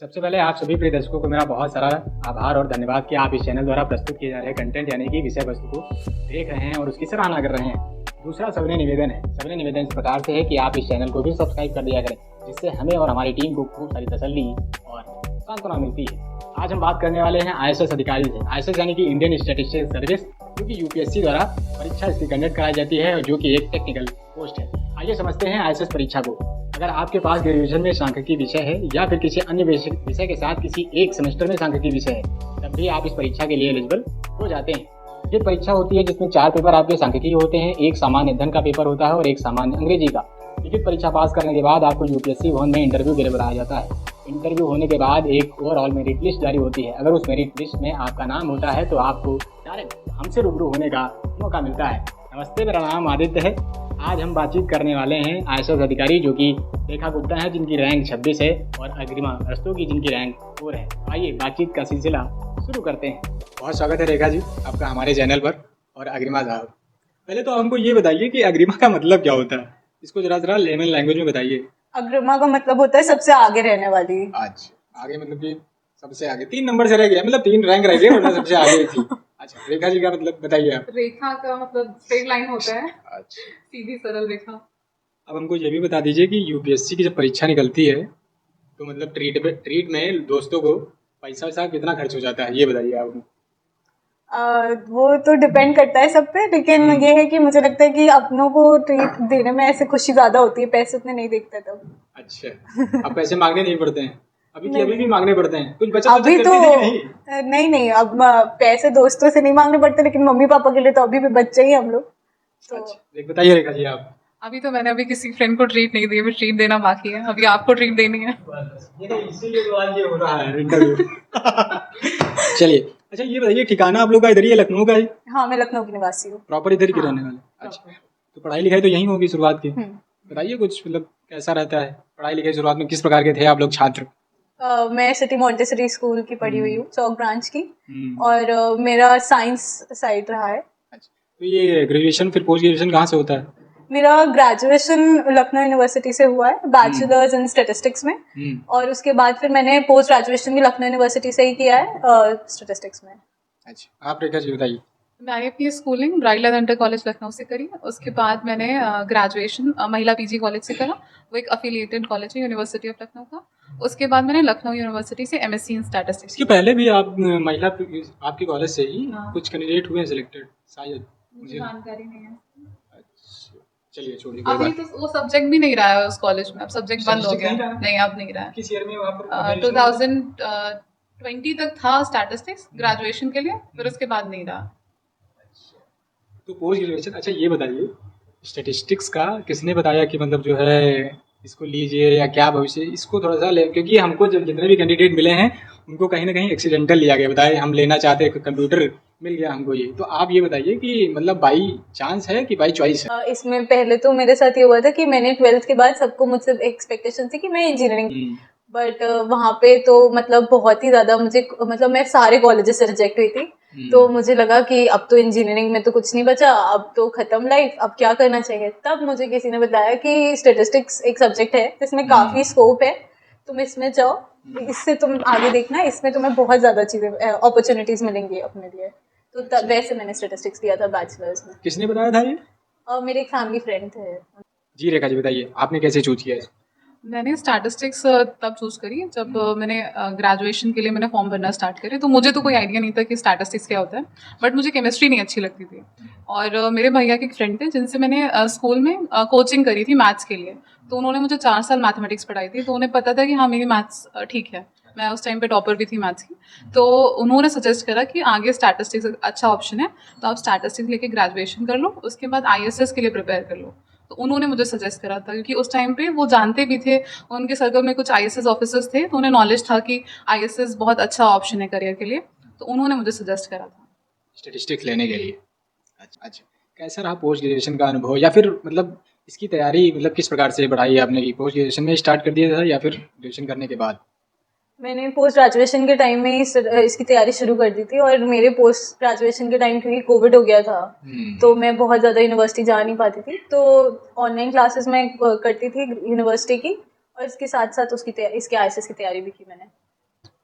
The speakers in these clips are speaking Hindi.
सबसे पहले आप सभी प्रिय दर्शकों को मेरा बहुत सारा आभार और धन्यवाद कि आप इस चैनल द्वारा प्रस्तुत किए जा रहे कंटेंट यानी कि विषय वस्तु को देख रहे हैं और उसकी सराहना कर रहे हैं। दूसरा सबने निवेदन इस प्रकार से है कि आप इस चैनल को भी सब्सक्राइब कर दिया करें, जिससे हमें और हमारी टीम को खूब सारी तसल्ली और सांत्वना मिलती है। आज हम बात करने वाले हैं ISS अधिकारी से। ISS यानी कि इंडियन स्टैटिस्टिक्स सर्विस, जो कि UPSC द्वारा परीक्षा इसकी कंडक्ट कराई जाती है और जो कि एक टेक्निकल पोस्ट है। आइए समझते हैं ISS परीक्षा को। अगर आपके पास ग्रेजुएशन में सांख्यिकी विषय है या फिर किसी अन्य विषय के साथ किसी एक सेमेस्टर में सांख्यिकी विषय है, तब भी आप इस परीक्षा के लिए एलिजिबल हो जाते हैं। ये परीक्षा होती है जिसमें 4 पेपर आपके सांख्यिकी होते हैं, एक सामान्य अध्ययन का पेपर होता है और एक सामान्य अंग्रेजी का। लिखित परीक्षा पास करने के बाद आपको UPSC भवन में इंटरव्यू के लिए बुलाया जाता है। इंटरव्यू होने के बाद एक ओवरऑल मेरिट लिस्ट जारी होती है। अगर उस मेरिट लिस्ट में आपका नाम होता है तो आपको डायरेक्ट हमसे रूबरू होने का मौका मिलता है। नमस्ते, मेरा नाम आदित्य है। आज हम बातचीत करने वाले हैं ISS अधिकारी जो कि रेखा गुप्ता है, जिनकी रैंक 26 है, और अग्रिमा रस्तोगी जिनकी रैंक 4 है। आइए बातचीत का सिलसिला शुरू करते हैं। बहुत स्वागत है रेखा जी आपका हमारे चैनल पर। और अग्रिमा साहब, पहले तो हमको ये बताइए कि अग्रिमा का मतलब क्या होता है, इसको जरा लेमन लैंग्वेज में बताइए। अग्रिमा का मतलब होता है सबसे आगे रहने वाली। आज आगे मतलब कि सबसे आगे 3 नंबर से रह गया, मतलब 3 रैंक रह गए वरना सबसे आगे थी। अच्छा, रेखा जी का मतलब बताइए आप। रेखा का मतलब स्ट्रेट लाइन होता है। अच्छा, सीधी सरल रेखा। अब हमको ये भी बता दीजिए कि UPSC की जब परीक्षा निकलती है तो मतलब ट्रीट में दोस्तों को पैसा कितना खर्च हो जाता है, ये बताइए आप। वो तो डिपेंड करता है सब पे, लेकिन ये है कि मुझे लगता है कि अपनों को ट्रीट देने में ऐसे खुशी ज्यादा होती है, पैसे उतने नहीं देखते तब। अच्छा, अब पैसे मांगने नहीं पड़ते हैं अभी भी मांगने पड़ते हैं कुछ बचत अभी तो नहीं? नहीं, अब पैसे दोस्तों से नहीं मांगने पड़ते, लेकिन मम्मी पापा के लिए तो अभी भी बच्चे ही हम लोग तो। अच्छा, बताइए रेखा जी आप। अभी तो मैंने किसी फ्रेंड को ट्रीट नहीं दी, अभी ट्रीट देना बाकी है, अभी आपको ट्रीट देनी है। इसीलिए तो आज ये हो रहा है इंटरव्यू। चलिए, अच्छा ये बताइए, ठिकाना आप लोग का इधर ही है, लखनऊ का है? हाँ, मैं लखनऊ की निवासी हूँ। प्रॉपर इधर की रहने वाले? अच्छा, तो पढ़ाई लिखाई तो यहीं होगी शुरुआत की। बताइए कुछ, मतलब कैसा रहता है पढ़ाई लिखाई शुरुआत में, किस प्रकार के थे आप लोग छात्र? मैं सिटी मॉन्टेसरी स्कूल की पढ़ी हुई हूँ, चौक ब्रांच की, और मेरा साइंस साइड रहा है। अच्छा, तो ये ग्रेजुएशन फिर पोस्ट ग्रेजुएशन कहाँ से होता है? मेरा ग्रेजुएशन लखनऊ यूनिवर्सिटी से हुआ है, बैचलर्स इन स्टैटिस्टिक्स में, और उसके बाद फिर मैंने पोस्ट ग्रेजुएशन भी लखनऊ यूनिवर्सिटी से ही किया है स्टैटिस्टिक्स में। अच्छा, आप रेखा जी बताइए। मैंने अपनी स्कूलिंग ब्राइल इंटर कॉलेज लखनऊ से करी। उसके बाद मैंने ग्रेजुएशन महिला PG कॉलेज से करा, वो एक अफिलिएटेड कॉलेज है यूनिवर्सिटी ऑफ लखनऊ का। उसके बाद मैंने लखनऊ यूनिवर्सिटी से MSc इन स्टैटिस्टिक्स। इसके पहले भी आप महिला आपके कॉलेज से ही कुछ कैंडिडेट हुए सिलेक्टेड शायद? मुझे जानकारी नहीं है। अच्छा, चलिए छोड़िए, अभी तो वो सब्जेक्ट भी नहीं रहा है उस कॉलेज में, अब सब्जेक्ट बंद हो गया। नहीं, अब नहीं रहा है। किस ईयर में वहाँ पर? 2020 तक था स्टैटिस्टिक्स ग्रेजुएशन के लिए, फिर उसके बाद नहीं रहा। तो पोस्ट ग्रेजुएशन, अच्छा ये बताइए, स्टैटिस्टिक्स का किसने बताया कि मतलब जो है इसको लीजिए या क्या भविष्य, इसको थोड़ा सा ले, क्योंकि हमको जब जितने भी कैंडिडेट मिले हैं उनको कहीं ना कहीं एक्सीडेंटल लिया गया, बताए हम लेना चाहते, कंप्यूटर मिल गया हमको ये। तो आप ये बताइए कि मतलब बाई चांस है कि बाई चॉइस है? इसमें पहले तो मेरे साथ ये हुआ था कि मैंने 12th के बाद सबको मुझसे एक्सपेक्टेशन थी कि मैं इंजीनियरिंग, बट वहाँ पे तो मतलब बहुत ही ज़्यादा मुझे, मतलब मैं सारे कॉलेजेस से रिजेक्ट हुई थी। तो मुझे लगा कि अब तो इंजीनियरिंग में तो कुछ नहीं बचा, अब तो खत्म लाइफ, अब क्या करना चाहिए। तब मुझे किसी ने बताया कि स्टैटिस्टिक्स एक सब्जेक्ट है जिसमें काफ़ी स्कोप है, तुम इसमें जाओ, इससे तुम आगे देखना, इसमें तुम्हें बहुत ज़्यादा चीज़ें अपॉर्चुनिटीज़ मिलेंगी अपने लिए। तो तब वैसे मैंने स्टैटिस्टिक्स लिया था बैचलर्स में। किसने बताया था ये? मेरे एक फैमिली फ्रेंड थे। जी रेखा जी बताइए, आपने कैसे चूज किया? मैंने स्टैटिस्टिक्स तब चूज़ करी जब मैंने ग्रेजुएशन के लिए मैंने फॉर्म भरना स्टार्ट करे। तो मुझे तो कोई आइडिया नहीं था कि स्टैटिस्टिक्स क्या होता है, बट मुझे केमिस्ट्री नहीं अच्छी लगती थी। और मेरे भैया के एक फ्रेंड थे जिनसे मैंने स्कूल में कोचिंग करी थी मैथ्स के लिए। तो उन्होंने मुझे 4 साल मैथमेटिक्स पढ़ाई थी, तो उन्हें पता था कि हाँ मेरी मैथ्स ठीक है, मैं उस टाइम पे टॉपर भी थी मैथ्स की। तो उन्होंने सजेस्ट करा कि आगे स्टैटिस्टिक्स अच्छा ऑप्शन है, तो आप स्टैटिस्टिक्स लेके ग्रेजुएशन कर लो, उसके बाद ISS के लिए प्रिपेयर कर लो। तो उन्होंने मुझे सजेस्ट करा था, क्योंकि उस टाइम पे वो जानते भी थे, उनके सर्कल में कुछ ISS ऑफिसर्स थे, तो उन्हें नॉलेज था कि ISS बहुत अच्छा ऑप्शन है करियर के लिए, तो उन्होंने मुझे सजेस्ट करा था स्टैटिस्टिक्स लेने के लिए। अच्छा, कैसा रहा पोस्ट ग्रेजुएशन का अनुभव, या फिर मतलब इसकी तैयारी मतलब किस प्रकार से बढ़ाई आपने की? पोस्ट ग्रेजुएशन में स्टार्ट कर दिया था या फिर ग्रेजुएशन करने के बाद? मैंने पोस्ट ग्रेजुएशन के टाइम में ही इसकी तैयारी शुरू कर दी थी, और मेरे पोस्ट ग्रेजुएशन के टाइम क्योंकि कोविड हो गया था, तो मैं बहुत ज़्यादा यूनिवर्सिटी जा नहीं पाती थी, तो ऑनलाइन क्लासेस में करती थी यूनिवर्सिटी की, और इसके साथ साथ इसके ISS की तैयारी भी की मैंने।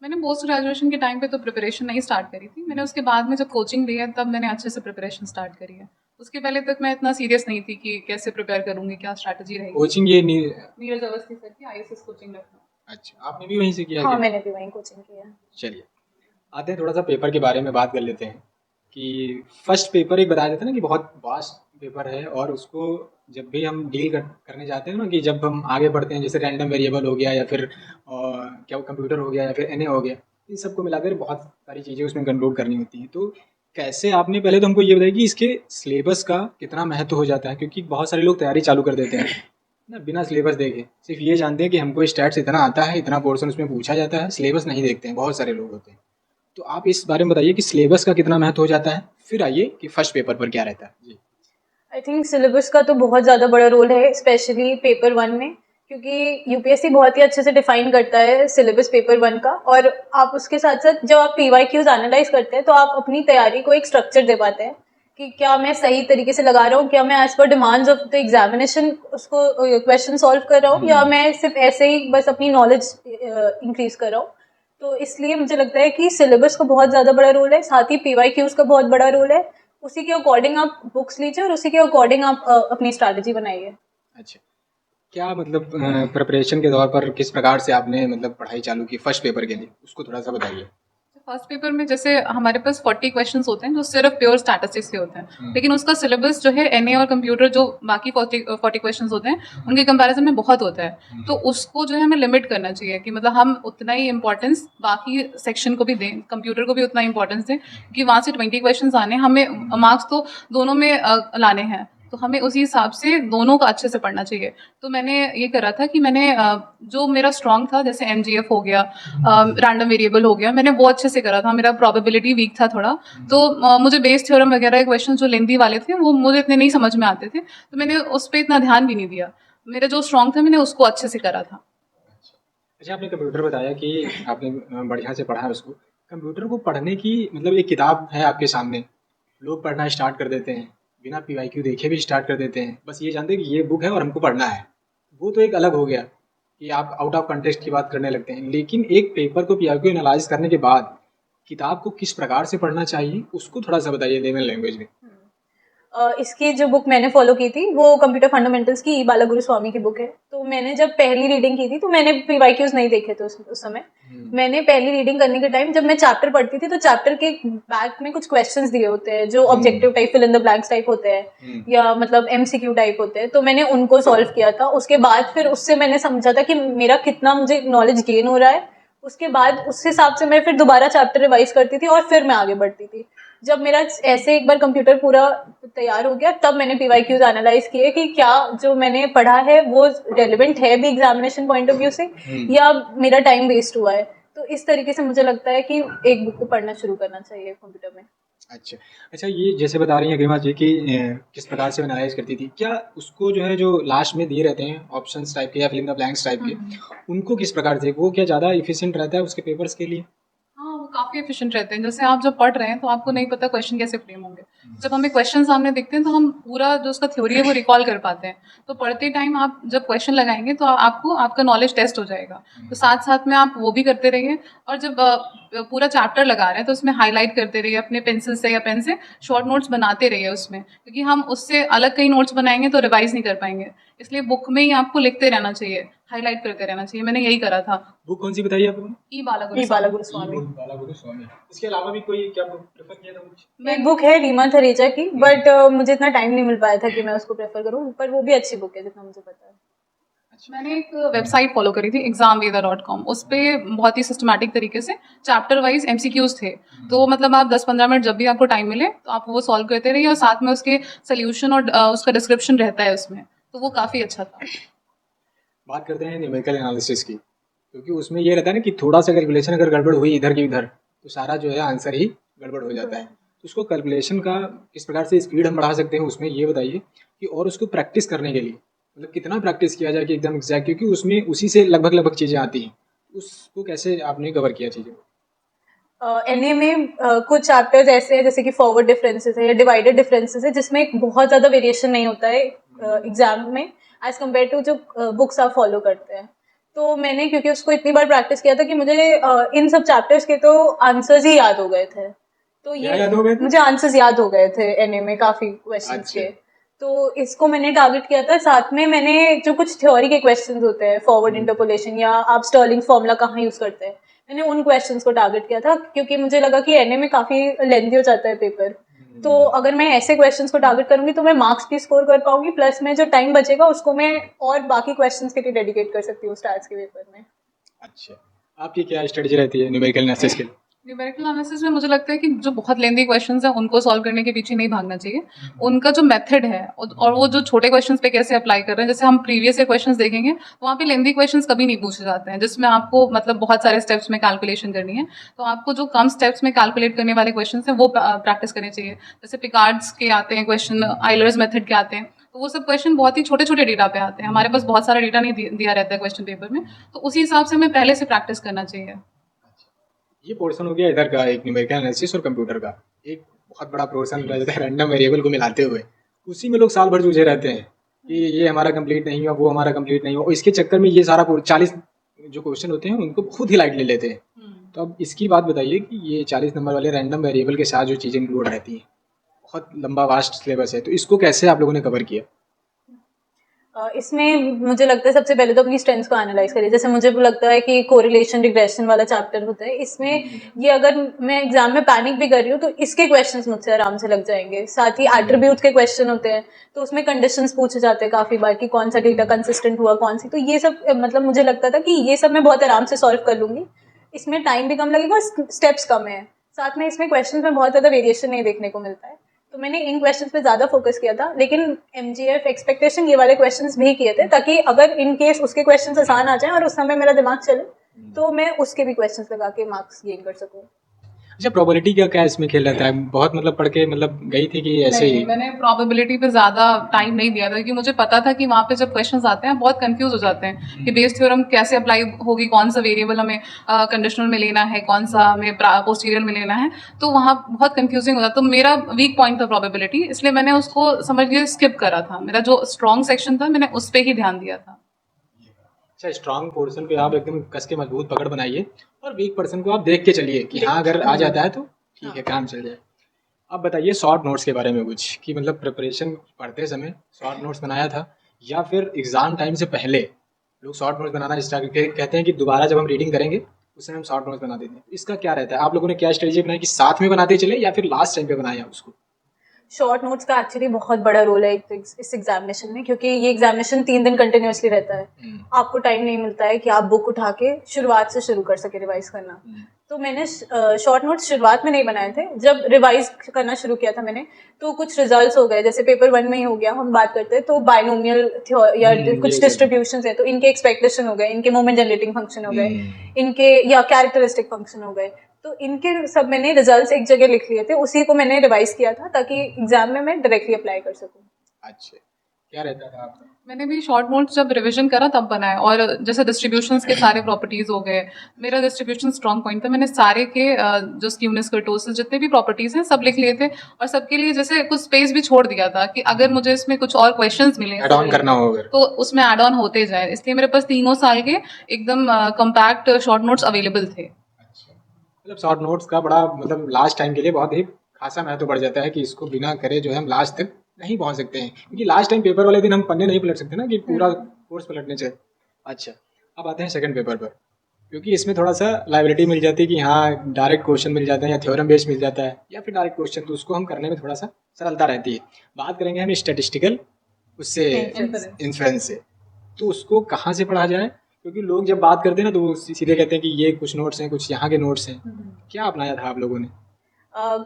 मैंने पोस्ट ग्रेजुएशन के टाइम पे तो प्रिपरेशन नहीं स्टार्ट करी थी। मैंने उसके बाद में जब कोचिंग ली है तब मैंने अच्छे से प्रिपरेशन स्टार्ट करी है। उसके पहले तक मैं इतना सीरियस नहीं थी कि कैसे प्रिपेयर करूंगी, क्या स्ट्रैटेजी रहेगी। कोचिंग ये नहीं। नीरज अवस्थी सर की IAS कोचिंग लखनऊ। अच्छा, आपने भी वहीं से किया हाँ क्या? मैंने भी वहीं कोचिंग किया। चलिए, आते हैं थोड़ा सा पेपर के बारे में बात कर लेते हैं कि फर्स्ट पेपर एक बताया जाता है ना कि बहुत वास्ट पेपर है, और उसको जब भी हम करने जाते हैं ना, कि जब हम आगे बढ़ते हैं, जैसे रैंडम वेरिएबल हो गया या फिर क्या वो कंप्यूटर हो गया या फिर NA हो गया, इन सबको मिलाकर बहुत सारी चीज़ें उसमें कंक्लूड करनी होती हैं। तो कैसे, आपने पहले तो हमको ये बताया कि इसके सिलेबस का कितना महत्व हो जाता है, क्योंकि बहुत सारे लोग तैयारी चालू कर देते हैं ना बिना सिलेबस देखे, सिर्फ ये जानते हैं कि हमको स्टैट्स इतना आता है, इतना पोर्शन उसमें पूछा जाता है, सिलेबस नहीं देखते हैं, बहुत सारे लोग होते हैं। तो आप इस बारे में बताइए कि सिलेबस का कितना महत्व हो जाता है, फिर आइए कि फर्स्ट पेपर पर क्या रहता है जी। आई थिंक सिलेबस का तो बहुत ज़्यादा बड़ा रोल है, स्पेशली पेपर 1 में, क्योंकि यूपीएससी बहुत ही अच्छे से डिफाइन करता है सिलेबस पेपर 1 का। और आप उसके साथ साथ जब आप PYQs एनालाइज करते हैं तो आप अपनी तैयारी को एक स्ट्रक्चर दे पाते हैं कि क्या मैं सही तरीके से लगा रहा हूँ, क्या मैं एज पर डिमांड्स ऑफ द एग्जामिनेशन उसको क्वेश्चन सॉल्व कर रहा हूँ, या मैं सिर्फ ऐसे ही बस अपनी नॉलेज इंक्रीज कर रहा हूँ। तो इसलिए मुझे लगता है कि सिलेबस का बहुत ज़्यादा बड़ा रोल है, साथ ही PYQs का बहुत बड़ा रोल है। उसी के अकॉर्डिंग आप बुक्स लीजिए और उसी के अकॉर्डिंग आप अपनी स्ट्रैटेजी बनाइए। अच्छा, क्या मतलब प्रिपरेशन के तौर पर किस प्रकार से आपने मतलब पढ़ाई चालू की फर्स्ट पेपर के लिए, उसको थोड़ा सा बताइए। फर्स्ट पेपर में जैसे हमारे पास 40 क्वेश्चंस होते हैं जो सिर्फ प्योर स्टैटिस्टिक्स के होते हैं, लेकिन उसका सिलेबस जो है NA और कंप्यूटर जो बाकी 40 क्वेश्चंस होते हैं उनके कंपैरिजन में बहुत होता है। तो उसको जो है हमें लिमिट करना चाहिए कि मतलब हम उतना ही इंपॉर्टेंस बाकी सेक्शन को भी दें, कंप्यूटर को भी उतना इंपॉर्टेंस दें, कि वहाँ से 20 क्वेश्चंस आने, हमें मार्क्स तो दोनों में लाने हैं, तो हमें उसी हिसाब से दोनों का अच्छे से पढ़ना चाहिए। तो मैंने ये करा था कि मैंने जो मेरा स्ट्रॉन्ग था, जैसे MGF हो गया, रैंडम वेरिएबल हो गया, मैंने वो अच्छे से करा था। मेरा प्रोबेबिलिटी वीक था थोड़ा, तो मुझे बेस थ्योरम वगैरह के क्वेश्चन जो लेंदी वाले थे वो मुझे इतने नहीं समझ में आते थे, तो मैंने उस पर इतना ध्यान भी नहीं दिया। मेरा जो स्ट्रॉन्ग था मैंने उसको अच्छे से करा था। अच्छा, आपने कंप्यूटर बताया कि आपने बढ़िया से पढ़ा है उसको। कंप्यूटर को पढ़ने की मतलब एक किताब है आपके सामने, लोग पढ़ना स्टार्ट कर देते हैं, बिना PYQ देखे भी स्टार्ट कर देते हैं, बस ये जानते हैं कि ये बुक है और हमको पढ़ना है। वो तो एक अलग हो गया कि आप आउट ऑफ कंटेक्स्ट की बात करने लगते हैं, लेकिन एक पेपर को PYQ एनालाइज करने के बाद किताब को किस प्रकार से पढ़ना चाहिए, उसको थोड़ा सा बताइए लेमन लैंग्वेज में। इसकी जो बुक मैंने फॉलो की थी वो कंप्यूटर फंडामेंटल्स की ई बाला गुरुस्वामी की बुक है। तो मैंने जब पहली रीडिंग की थी तो मैंने PYQs नहीं देखे थे उस समय। मैंने पहली रीडिंग करने के टाइम जब मैं चैप्टर पढ़ती थी तो चैप्टर के बैक में कुछ क्वेश्चंस दिए होते हैं जो objective type, fill in the blanks type होते हैं, या मतलब MCQ टाइप होते हैं। तो मैंने उनको सॉल्व किया था। उसके बाद फिर उससे मैंने समझा था कि मेरा कितना मुझे नॉलेज गेन हो रहा है। उसके बाद उस हिसाब से मैं फिर दोबारा चैप्टर रिवाइज करती थी और फिर मैं आगे बढ़ती थी। जब मेरा ऐसे एक बार कंप्यूटर पूरा तैयार हो गया तब मैंने PYQs एनालाइज किए कि क्या जो मैंने पढ़ा है वो रेलेवेंट है भी एग्जामिनेशन पॉइंट ऑफ व्यू से, या मेरा टाइम वेस्ट हुआ है। तो इस तरीके से मुझे लगता है कि एक बुक को पढ़ना शुरू करना चाहिए कंप्यूटर में। अच्छा, ये जैसे बता रही हैं गरिमा जी कि किस प्रकार से एनालाइज करती थी, क्या उसको जो है जो लास्ट में दिए रहते हैं ऑप्शंस टाइप के या fill in the blanks type के, उनको किस प्रकार से, वो क्या ज़्यादा इफिशिएंट रहता है उसके पेपर्स के लिए? हाँ, वो काफ़ी एफिशिएंट रहते हैं। जैसे आप जब पढ़ रहे हैं तो आपको नहीं पता क्वेश्चन कैसे फ्रेम होंगे। जब हमें क्वेश्चन सामने दिखते हैं तो हम पूरा जो उसका थ्योरी है वो रिकॉल कर पाते हैं। तो पढ़ते टाइम आप जब क्वेश्चन लगाएंगे तो आपको आपका नॉलेज टेस्ट हो जाएगा। तो साथ साथ में आप वो भी करते रहिए, और जब पूरा चैप्टर लगा रहे हैं तो उसमें हाईलाइट करते रहिए अपने पेंसिल से या पेन से, शॉर्ट नोट्स बनाते रहिए उसमें, क्योंकि हम उससे अलग कई नोट्स बनाएंगे तो रिवाइज नहीं कर पाएंगे। इसलिए बुक में ही आपको लिखते रहना चाहिए, हाईलाइट करते रहना चाहिए। मैंने यही करा था। बुक कौन सी बताइए आपने? ई बाला गुरुस्वामी। गुरुस्वामी। इसके अलावा भी कोई क्या प्रेफर किया था कुछ? एक बुक है रीमा थरेचा की, बट मुझे इतना टाइम नहीं मिल पाया था कि मैं उसको प्रेफर करूं, पर वो भी अच्छी बुक है जितना मुझे पता है। मैंने एक वेबसाइट फॉलो करी थी examveda.com। उस पर बहुत ही सिस्टमैटिक तरीके से चैप्टर वाइज MCQs थे। तो मतलब आप 10-15 मिनट जब भी आपको टाइम मिले तो आप वो सॉल्व करते रहिए, और साथ में उसके सोल्यूशन और उसका डिस्क्रिप्शन रहता है उसमें, तो वो काफ़ी अच्छा था। बात करते हैं न्यूमेरिकल एनालिसिस की, क्योंकि उसमें ये रहता है ना कि थोड़ा सा कैलकुलेशन अगर गड़बड़ हुई इधर की उधर तो सारा जो है आंसर ही गड़बड़ हो जाता है। तो उसको कैलकुलेशन का किस प्रकार से स्पीड हम बढ़ा सकते हैं उसमें ये बताइए, कि और उसको प्रैक्टिस करने के लिए मतलब कितना प्रैक्टिस किया जाए कि एकदम एग्जैक्ट, क्योंकि उसमें उसी से लगभग चीज़ें आती हैं, उसको कैसे आपने कवर किया चीज़ें? NA में कुछ चैप्टर्स ऐसे हैं जैसे कि फॉरवर्ड डिफरेंसेस है या डिवाइडेड डिफरेंसेस है, जिसमें बहुत ज़्यादा वेरिएशन नहीं होता है एग्जाम में एज कम्पेयर टू जो बुक्स आप फॉलो करते हैं। तो मैंने क्योंकि उसको इतनी बार प्रैक्टिस किया था कि मुझे इन सब चैप्टर्स के तो आंसर्स ही याद हो गए थे। तो क्या ये याद हो गए थे? मुझे आंसर्स याद हो गए थे एनए में काफी क्वेश्चंस अच्छा। के। तो इसको मैंने टारगेट किया था। साथ में मैंने जो कुछ थ्योरी के क्वेश्चंस होते हैं, फॉरवर्ड इंटरपोलेशन या आप स्टर्लिंग फॉर्मूला कहाँ यूज करते हैं, मैंने उन क्वेश्चंस को टारगेट किया था क्योंकि मुझे लगा कि एनए में काफी लेंथी हो जाता है पेपर। तो अगर मैं ऐसे क्वेश्चंस को टारगेट करूंगी तो मैं मार्क्स भी स्कोर कर पाऊंगी, प्लस में जो टाइम बचेगा उसको मैं और बाकी क्वेश्चंस के लिए डेडिकेट कर सकती हूँ स्टैट्स के पेपर में। अच्छा, आपकी क्या स्ट्रेटजी रहती है न्यूमेरिकल एनालिसिस के लिए? न्यूमेरिकल एनालिसिस में मुझे लगता है कि जो बहुत लेंदी क्वेश्चंस हैं उनको सॉल्व करने के पीछे नहीं भागना चाहिए। उनका जो मेथड है और वो जो छोटे क्वेश्चंस पे कैसे अप्लाई कर रहे हैं, जैसे हम प्रीवियस ईयर क्वेश्चंस देखेंगे तो वहाँ पे लेंदी क्वेश्चंस कभी नहीं पूछे जाते हैं जिसमें आपको मतलब बहुत सारे स्टेप्स में कैलकुलेशन करनी है। तो आपको जो कम स्टेप्स में कैलकुलेट करने वाले क्वेश्चंस हैं वो प्रैक्टिस करने चाहिए। जैसे पिकार्ड्स के आते हैं क्वेश्चन, आइलर्स मेथड के आते हैं, तो वो सब क्वेश्चन बहुत ही छोटे छोटे डेटा पे आते हैं। हमारे पास बहुत सारा डेटा नहीं दिया रहता है क्वेश्चन पेपर में, तो उसी हिसाब से हमें पहले से प्रैक्टिस करना चाहिए। ये पोर्शन हो गया इधर का एक न्यूमेरिकल एनालिसिस और कंप्यूटर का। एक बहुत बड़ा पोर्शन रहता है रैंडम वेरिएबल को मिलाते हुए, उसी में लोग साल भर जूझे रहते हैं कि ये हमारा कंप्लीट नहीं हुआ, वो हमारा कंप्लीट नहीं हुआ, और इसके चक्कर में ये सारा 40 जो क्वेश्चन होते हैं उनको बहुत ही लाइट ले लेते हैं। तो अब इसकी बात बताइए कि ये 40 नंबर वाले रैंडम वेरिएबल के साथ जो चीज़ें इंक्लूड रहती हैं, बहुत लंबा वास्ट सिलेबस है, तो इसको कैसे आप लोगों ने कवर किया? इसमें मुझे लगता है सबसे पहले तो अपनी स्ट्रेंथ्स को एनालाइज करिए। जैसे मुझे लगता है कि कोरिलेशन रिग्रेशन वाला चैप्टर होता है, इसमें ये अगर मैं एग्जाम में पैनिक भी कर रही हूँ तो इसके क्वेश्चंस मुझसे आराम से लग जाएंगे। साथ ही एट्रीब्यूट के क्वेश्चन होते हैं तो उसमें कंडीशंस पूछे जाते हैं काफी बार कि कौन सा डेटा कंसिस्टेंट हुआ, कौन सी। तो ये सब मतलब मुझे लगता था कि ये सब मैं बहुत आराम से सॉल्व कर लूंगी, इसमें टाइम भी कम लगेगा, स्टेप्स कम है। साथ में इसमें क्वेश्चन में बहुत ज्यादा वेरिएशन नहीं देखने को मिलता है, तो मैंने इन क्वेश्चंस पे ज्यादा फोकस किया था। लेकिन एमजीएफ एक्सपेक्टेशन ये वाले क्वेश्चंस भी किए थे ताकि अगर इन केस उसके क्वेश्चंस आसान आ जाएं और उस समय मेरा दिमाग चले तो मैं उसके भी क्वेश्चंस लगा के मार्क्स गेन कर सकूं। अच्छा, प्रोबेबिलिटी का क्या इसमें खेल रहता है? बहुत मतलब पढ़ के मतलब गई थी कि ऐसे ही? नहीं, मैंने प्रोबेबिलिटी पे ज्यादा टाइम नहीं दिया था क्योंकि मुझे पता था कि वहाँ पे जब क्वेश्चंस आते हैं बहुत कंफ्यूज हो जाते हैं कि बेस थ्योरम कैसे अप्लाई होगी, कौन सा वेरिएबल हमें कंडीशनल में लेना है, कौन सा हमें पोस्टीरियर में लेना है, तो वहाँ बहुत कंफ्यूजिंग होता। तो मेरा वीक पॉइंट था प्रोबेबिलिटी, इसलिए मैंने उसको समझ लिया स्किप करा था। मेरा जो स्ट्रॉन्ग सेक्शन था मैंने उस पर ही ध्यान दिया था। अच्छा, स्ट्रांग पोर्शन पे आप एकदम कस के मजबूत पकड़ बनाइए और वीक पर्सन को आप देख के चलिए कि हाँ अगर आ जाता है तो ठीक है, काम चल जाए। अब बताइए शॉर्ट नोट्स के बारे में कुछ, कि मतलब प्रिपरेशन पढ़ते समय शॉर्ट नोट्स बनाया था या फिर एग्ज़ाम टाइम से पहले लोग शॉर्ट नोट्स बनाना स्टार्ट करके कहते हैं कि दोबारा जब हम रीडिंग करेंगे उस समय हम शॉर्ट नोट्स बना देते हैं। इसका क्या रहता है? आप लोगों ने क्या स्ट्रेटेजी बनाई कि साथ में बनाते चले या फिर लास्ट टाइम पे बनाए आप उसको? शॉर्ट नोट्स का एक्चुअली बहुत बड़ा रोल है इस एग्जामिनेशन में, क्योंकि ये एग्जामिनेशन 3 दिन कंटिन्यूअसली रहता है। आपको टाइम नहीं मिलता है कि आप बुक उठा के शुरुआत से शुरू कर सके रिवाइज करना। तो मैंने शॉर्ट नोट्स शुरुआत में नहीं बनाए थे। जब रिवाइज करना शुरू किया था मैंने तो कुछ रिजल्ट्स हो गए, जैसे पेपर 1 में ही हो गया, हम बात करते हैं तो बायनोमियल या कुछ डिस्ट्रीब्यूशंस है तो इनके एक्सपेक्टेशन हो गए, इनके मोमेंट जनरेटिंग फंक्शन हो गए, इनके या कैरेक्टरिस्टिक फंक्शन हो गए। तो इनके सब मैंने रिजल्ट्स एक जगह लिख लिए थे, उसी को मैंने रिवाइज किया था ताकि एग्जाम में मैं डायरेक्टली अप्लाई कर सकूं। अच्छा, क्या रहता था आपका? मैंने भी शॉर्ट नोट्स जब रिवीजन करा तब बनाए, और जैसे डिस्ट्रीब्यूशंस के सारे प्रॉपर्टीज हो गए, मेरा डिस्ट्रीब्यूशन स्ट्रॉन्ग पॉइंट था। मैंने सारे के जो स्क्यूनेस कर्टोसिस जितने भी प्रॉपर्टीज हैं सब लिख लिए थे, और सबके लिए जैसे कुछ स्पेस भी छोड़ दिया था कि अगर मुझे इसमें कुछ और क्वेश्चंस मिले ऐड ऑन करना हो अगर तो उसमें ऐड ऑन होते जाए। इसलिए मेरे पास 3 साल के एकदम कम्पैक्ट शॉर्ट नोट्स अवेलेबल थे। मतलब शॉर्ट नोट्स का बड़ा मतलब लास्ट टाइम के लिए बहुत ही खासा महत्व बढ़ जाता है कि इसको बिना करे जो है हम लास्ट तक नहीं पहुंच सकते हैं, क्योंकि लास्ट टाइम पेपर वाले दिन हम पन्ने नहीं पलट सकते ना कि पूरा कोर्स पलटने चाहिए। अच्छा, अब आते हैं सेकंड पेपर पर, क्योंकि इसमें थोड़ा सा लाइबिलिटी मिल जाती है कि हाँ डायरेक्ट क्वेश्चन मिल जाता है या थ्योरम बेस मिल जाता है या फिर डायरेक्ट क्वेश्चन, तो उसको हम करने में थोड़ा सा सरलता रहती है। बात करेंगे हम स्टैटिस्टिकल उससे इन्फ्लुएंस से, तो उसको कहाँ से पढ़ा जाए? क्योंकि लोग जब बात करते हैं ना तो वो सीधे कहते हैं कि ये कुछ नोट्स हैं, कुछ यहाँ के नोट्स हैं। क्या अपनाया था आप लोगों ने?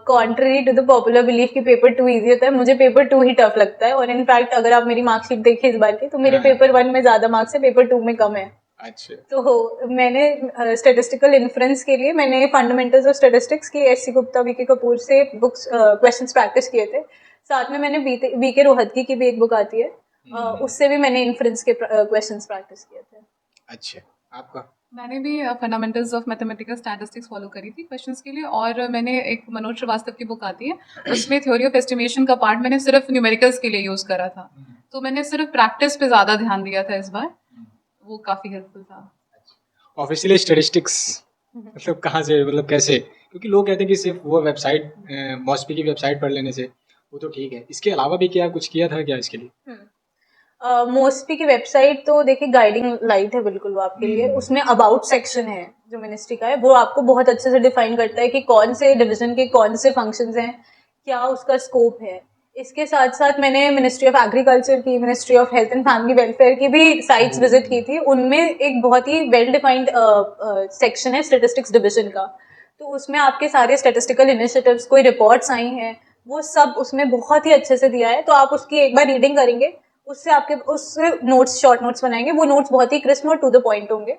Contrary to the popular belief कि पेपर 2 इजी होता है, मुझे पेपर 2 ही टफ लगता है। और इनफैक्ट अगर आप मेरी मार्कशीट देखें इस बार की तो मेरे पेपर 1 में ज्यादा मार्क्स है, पेपर 2 में कम है। अच्छा, तो मैंने स्टैटिस्टिकल इन्फ्रेंस के लिए मैंने फंडामेंटल्स ऑफ स्टैटिस्टिक्स की S C Gupta, V K Kapoor से बुक्स क्वेश्चंस प्रैक्टिस किए थे। साथ में मैंने वीके रोहतगी की भी एक बुक आती है, उससे भी मैंने इन्फ्रेंस के क्वेश्चंस प्रैक्टिस किए थे। अच्छा, आपका? मैंने भी fundamentals of mathematical statistics follow करी थी क्वेश्चंस के लिए, और मैंने एक मनोज श्रीवास्तव की बुक आती है, उसमें थ्योरी ऑफ एस्टिमेशन का पार्ट मैंने सिर्फ न्यूमेरिकल्स के लिए यूज करा था। तो मैंने सिर्फ प्रैक्टिस पे ज्यादा ध्यान दिया था इस बार, वो काफी हेल्पफुल था। ऑफिशियली स्टैटिस्टिक्स मतलब कहाँ से, मतलब कैसे? क्योंकि लोग कहते हैं कि सिर्फ वो वेबसाइट मॉस्पी की वेबसाइट पढ़ लेने से वो तो ठीक है, इसके अलावा भी क्या कुछ किया था क्या इसके लिए? मोस्टली की वेबसाइट तो देखिए गाइडिंग लाइट है बिल्कुल वो आपके लिए। उसमें अबाउट सेक्शन है जो मिनिस्ट्री का है, वो आपको बहुत अच्छे से डिफाइन करता है कि कौन से डिवीजन के कौन से फंक्शंस हैं, क्या उसका स्कोप है। इसके साथ साथ मैंने मिनिस्ट्री ऑफ एग्रीकल्चर की, ministry of health and family welfare की भी साइट्स विजिट की थी। उनमें एक बहुत ही वेल डिफाइंड सेक्शन है स्टेटिस्टिक्स डिवीजन का। तो उसमें आपके सारे स्टेटिस्टिकल इनिशिएटिव्स, कोई रिपोर्ट्स आई हैं, वो सब उसमें बहुत ही अच्छे से दिया है। तो आप उसकी एक बार रीडिंग करेंगे, उससे आपके उससे नोट्स, शॉर्ट नोट्स बनाएंगे, वो नोट्स बहुत ही क्रिस्प और टू द पॉइंट होंगे।